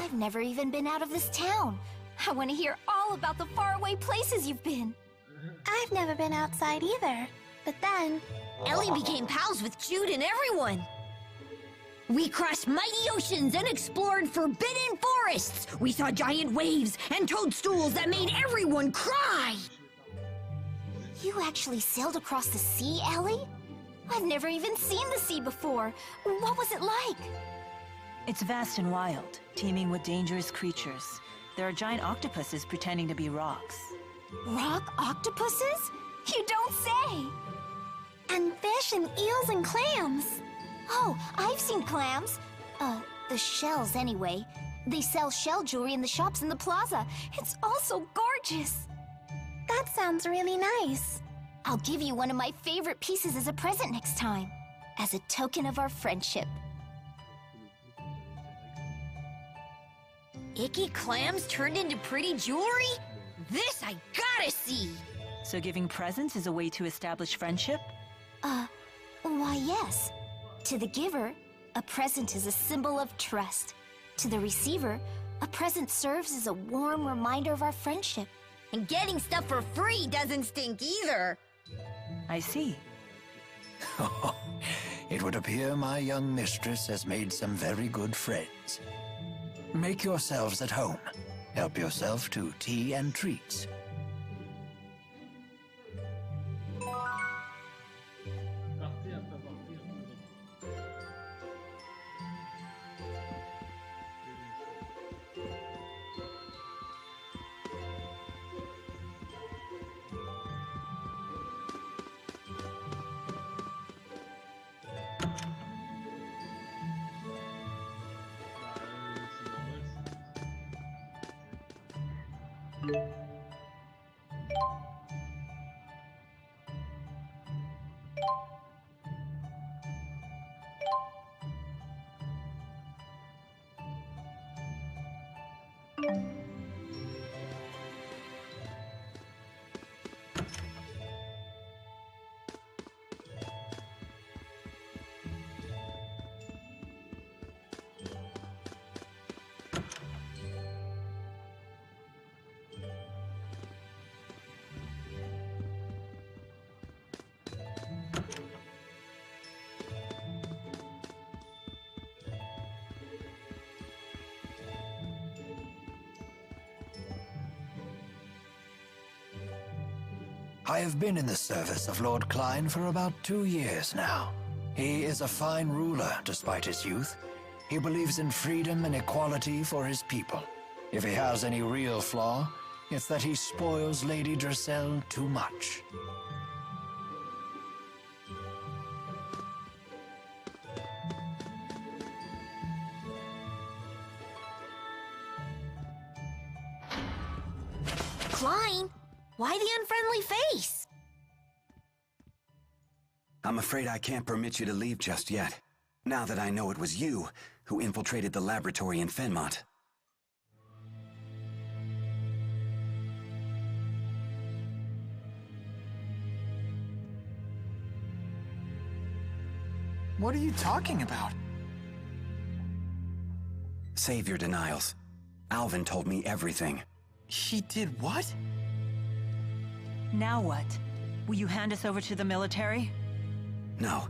I've never even been out of this town. I want to hear all about the faraway places you've been. I've never been outside either. But then, Ellie became pals with Jude and everyone. We crossed mighty oceans and explored forbidden forests. We saw giant waves and toadstools that made everyone cry. You actually sailed across the sea, Ellie? I've never even seen the sea before. What was it like? It's vast and wild, teeming with dangerous creatures. There are giant octopuses pretending to be rocks. Rock octopuses? You don't say! And fish and eels and clams. Oh, I've seen clams. The shells anyway. They sell shell jewelry in the shops in the plaza. It's all so gorgeous. That sounds really nice. I'll give you one of my favorite pieces as a present next time, as a token of our friendship. Icky clams turned into pretty jewelry? This I gotta see! So giving presents is a way to establish friendship? Why yes. To the giver, a present is a symbol of trust. To the receiver, a present serves as a warm reminder of our friendship. And getting stuff for free doesn't stink either. I see. It would appear my young mistress has made some very good friends. Make yourselves at home. Help yourself to tea and treats. Partie après partie. I have been in the service of Lord Klein for about 2 years now. He is a fine ruler, despite his youth. He believes in freedom and equality for his people. If he has any real flaw, it's that he spoils Lady Dressel too much. Klein, why the unfriendly face? I'm afraid I can't permit you to leave just yet, now that I know it was you who infiltrated the laboratory in Fenmont. What are you talking about? Save your denials. Alvin told me everything. He did what? Now what? Will you hand us over to the military? No.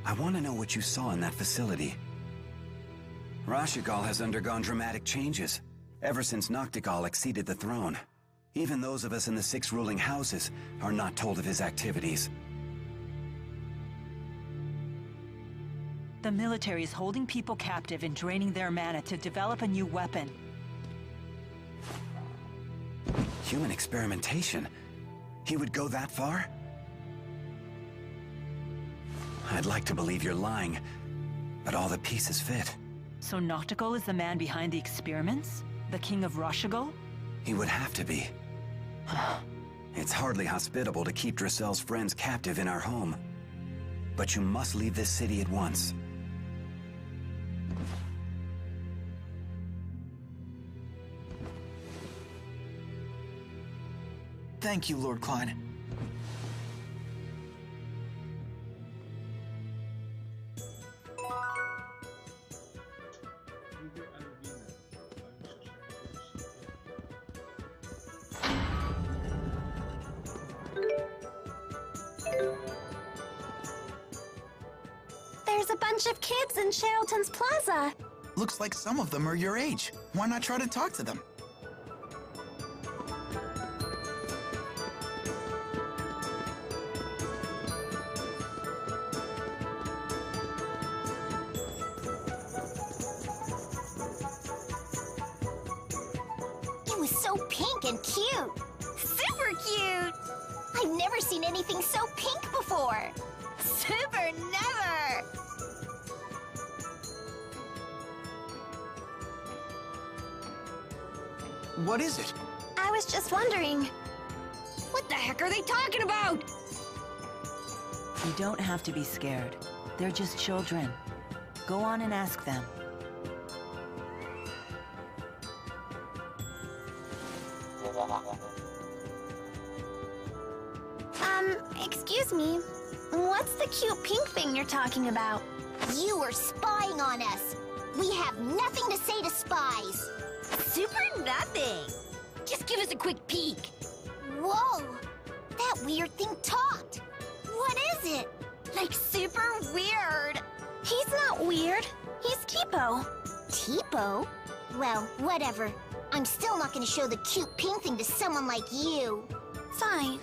I want to know what you saw in that facility. Rashigal has undergone dramatic changes, ever since Noctigal acceded the throne. Even those of us in the 6 ruling houses are not told of his activities. The military is holding people captive and draining their mana to develop a new weapon. Human experimentation? He would go that far? I'd like to believe you're lying, but all the pieces fit. So Noctigal is the man behind the experiments? The king of Rashigal? He would have to be. It's hardly hospitable to keep Dressel's friends captive in our home. But you must leave this city at once. Thank you, Lord Klein. There's a bunch of kids in Sheraton's Plaza. Looks like some of them are your age. Why not try to talk to them? It was so pink and cute. Super cute! I've never seen anything so pink before. Super never! What is it? I was just wondering. What the heck are they talking about? You don't have to be scared. They're just children. Go on and ask them. Excuse me. What's the cute pink thing you're talking about? You were spying on us. We have nothing to say to spies. Super nothing. Just give us a quick peek. Whoa! That weird thing talked. What is it? Like super weird. He's not weird. He's Tipo. Tipo? Well, whatever. I'm still not gonna show the cute pink thing to someone like you. Fine.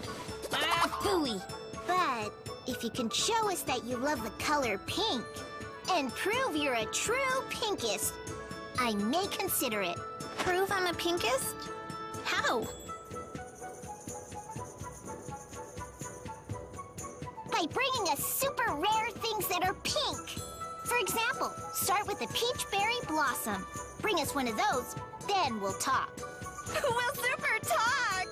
Ah, phooey. But if you can show us that you love the color pink and prove you're a true pinkist, I may consider it. Prove I'm a pinkist? How? By bringing us super rare things that are pink. For example, start with a peach berry blossom. Bring us one of those, then we'll talk. We'll super talk.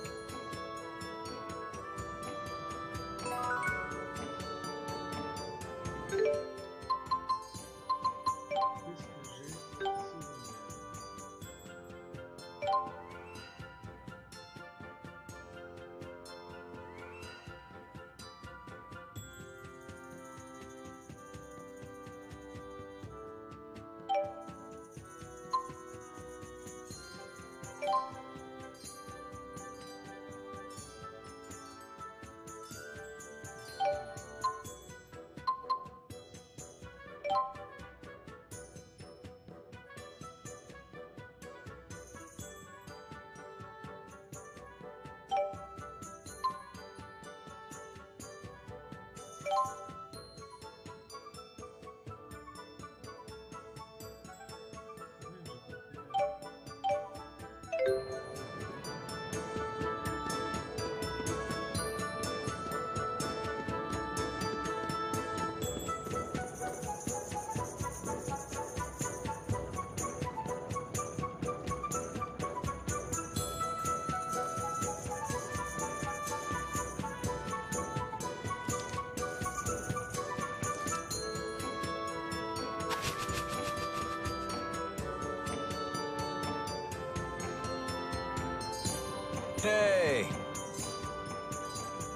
Hey!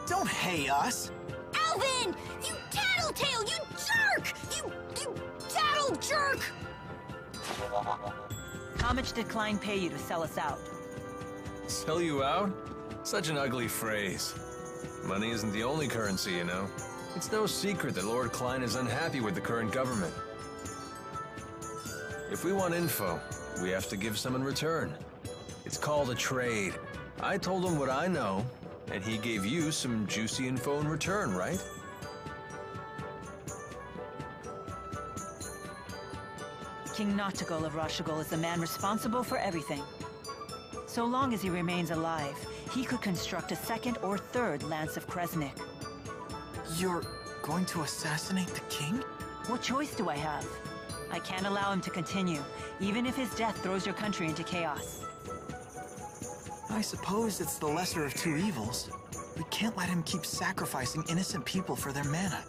Don't hey us! Alvin! You tattletale! You jerk! You tattle jerk! How much did Klein pay you to sell us out? Sell you out? Such an ugly phrase. Money isn't the only currency, you know. It's no secret that Lord Klein is unhappy with the current government. If we want info, we have to give some in return. It's called a trade. I told him what I know, and he gave you some juicy info in return, right? King Noctigol of Rashigol is the man responsible for everything. So long as he remains alive, he could construct a second or third Lance of Kresnik. You're going to assassinate the king? What choice do I have? I can't allow him to continue, even if his death throws your country into chaos. I suppose it's the lesser of two evils. We can't let him keep sacrificing innocent people for their mana.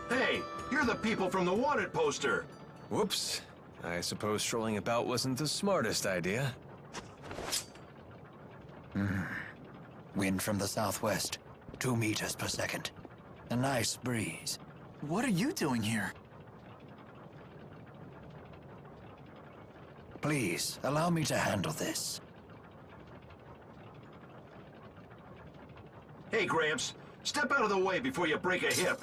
Hey, you're the people from the wanted poster. Whoops. I suppose strolling about wasn't the smartest idea. Wind from the southwest, 2 meters per second. A nice breeze. What are you doing here? Please, allow me to handle this. Hey, Gramps. Step out of the way before you break a hip.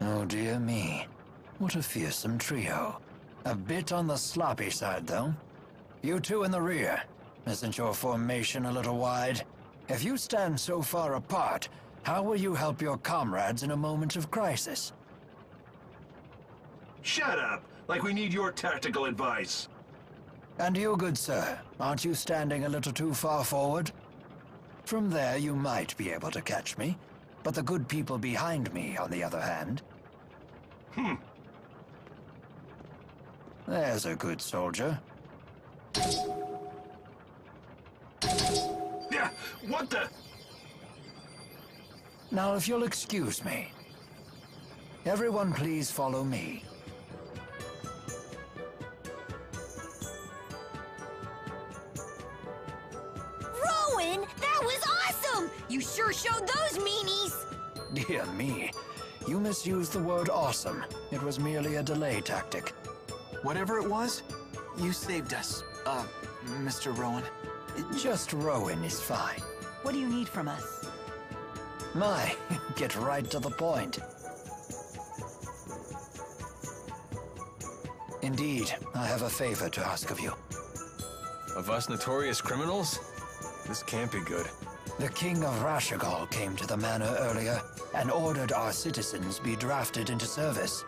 Oh dear me. What a fearsome trio. A bit on the sloppy side, though. You two in the rear. Isn't your formation a little wide? If you stand so far apart, how will you help your comrades in a moment of crisis? Shut up! Like we need your tactical advice. And you, good sir, aren't you standing a little too far forward? From there, you might be able to catch me, but the good people behind me, on the other hand... There's a good soldier. Yeah, what the... Now, if you'll excuse me. Everyone please follow me. Rowan, that was awesome! You sure showed those meanies! Dear me, you misused the word awesome. It was merely a delay tactic. Whatever it was, you saved us, Mr. Rowan. Just Rowan is fine. What do you need from us? My, get right to the point. Indeed, I have a favor to ask of you. Of us notorious criminals? This can't be good. The King of Rashigal came to the manor earlier and ordered our citizens be drafted into service.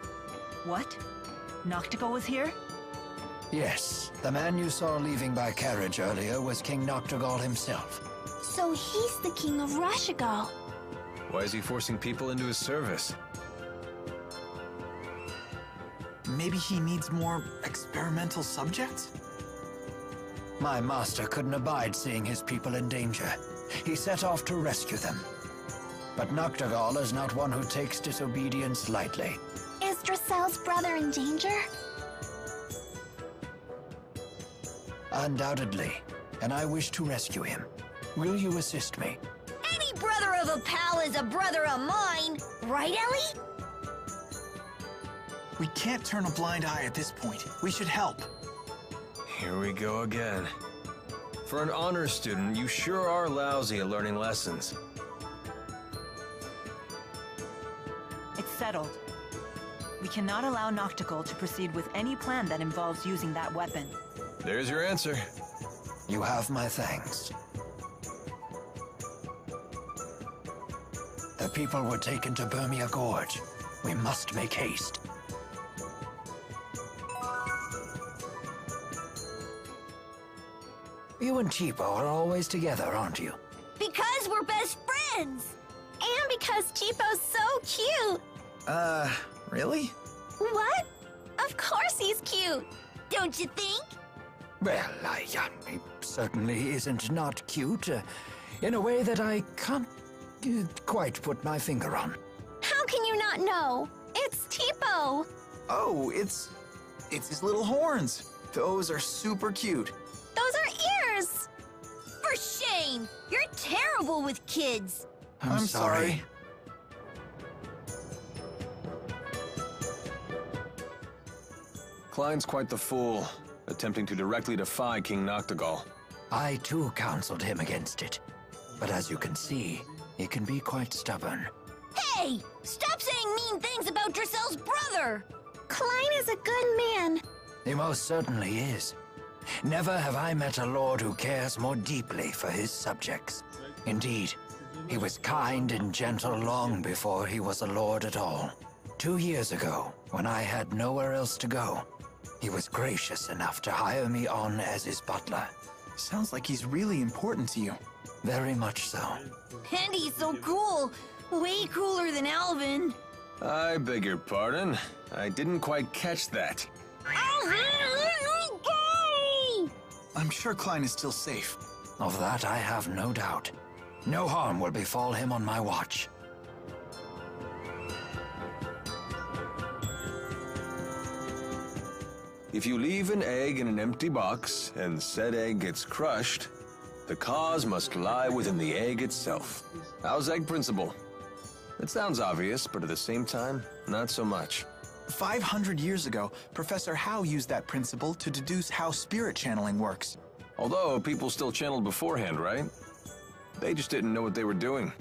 What? Noctigal was here? Yes, the man you saw leaving by carriage earlier was King Noctigal himself. So he's the King of Rashigal. Why is he forcing people into his service? Maybe he needs more experimental subjects? My master couldn't abide seeing his people in danger. He set off to rescue them. But Noctigal is not one who takes disobedience lightly. Is Dracel's brother in danger? Undoubtedly, and I wish to rescue him. Will you assist me? Any brother of a pal is a brother of mine! Right, Ellie? We can't turn a blind eye at this point. We should help. Here we go again. For an honors student, you sure are lousy at learning lessons. It's settled. We cannot allow Noctigal to proceed with any plan that involves using that weapon. There's your answer. You have my thanks. The people were taken to Burmia Gorge. We must make haste. You and Cheapo are always together, aren't you? Because we're best friends! And because Cheapo's so cute! Really? What? Of course he's cute! Don't you think? Well, he certainly isn't not cute, in a way that I can't quite put my finger on. How can you not know? It's Cheapo! Oh, it's his little horns. Those are super cute. Those are ears! For shame! You're terrible with kids! I'm sorry. Klein's quite the fool, attempting to directly defy King Noctigal. I too counseled him against it. But as you can see, he can be quite stubborn. Hey! Stop saying mean things about Dracel's brother! Klein is a good man. He most certainly is. Never have I met a lord who cares more deeply for his subjects. Indeed, he was kind and gentle long before he was a lord at all. 2 years ago, when I had nowhere else to go, he was gracious enough to hire me on as his butler. Sounds like he's really important to you. Very much so. And he's so cool! Way cooler than Alvin. I beg your pardon. I didn't quite catch that. Alvin, let me go! I'm sure Klein is still safe. Of that I have no doubt. No harm will befall him on my watch. If you leave an egg in an empty box, and said egg gets crushed, the cause must lie within the egg itself. How's egg principle? It sounds obvious, but at the same time, not so much. 500 years ago, Professor Howe used that principle to deduce how spirit channeling works. Although, people still channeled beforehand, right? They just didn't know what they were doing.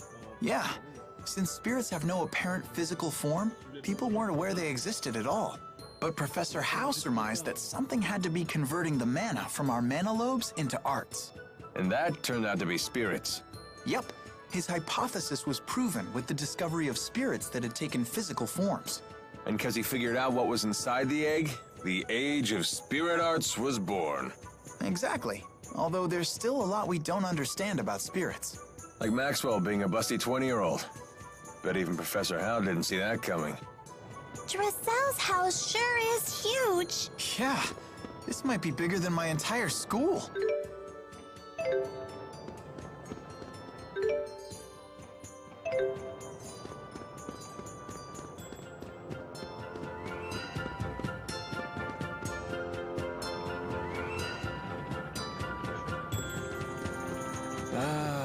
Yeah. Since spirits have no apparent physical form, people weren't aware they existed at all. But Professor Howe surmised that something had to be converting the mana from our mana lobes into arts. And that turned out to be spirits. Yep. His hypothesis was proven with the discovery of spirits that had taken physical forms. And because he figured out what was inside the egg, the age of spirit arts was born. Exactly. Although there's still a lot we don't understand about spirits. Like Maxwell being a busty 20-year-old. Bet even Professor Howe didn't see that coming. Dressel's house sure is huge. Yeah, this might be bigger than my entire school.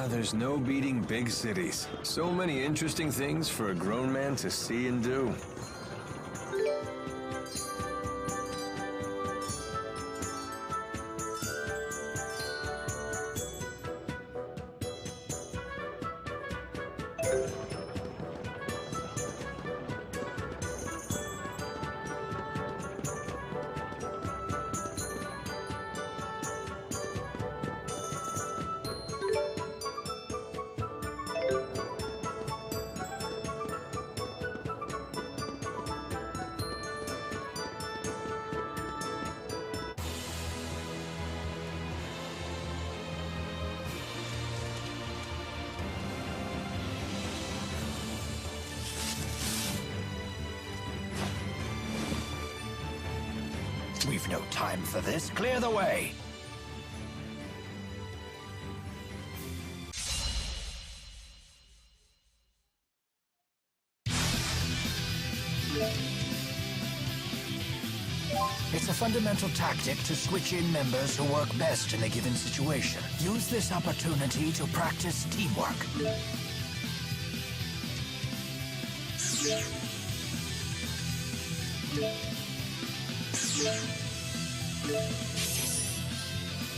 There's no beating big cities. So many interesting things for a grown man to see and do. We've no time for this. Clear the way. It's a fundamental tactic to switch in members who work best in a given situation. Use this opportunity to practice teamwork.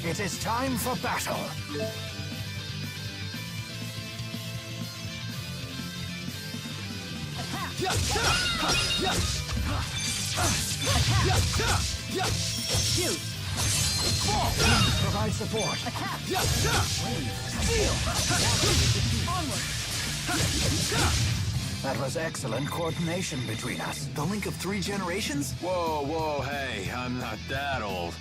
It is time for battle. Shoot! Provide support. Steal! Onward! That was excellent coordination between us. The link of 3 generations? Whoa, hey, I'm not that old.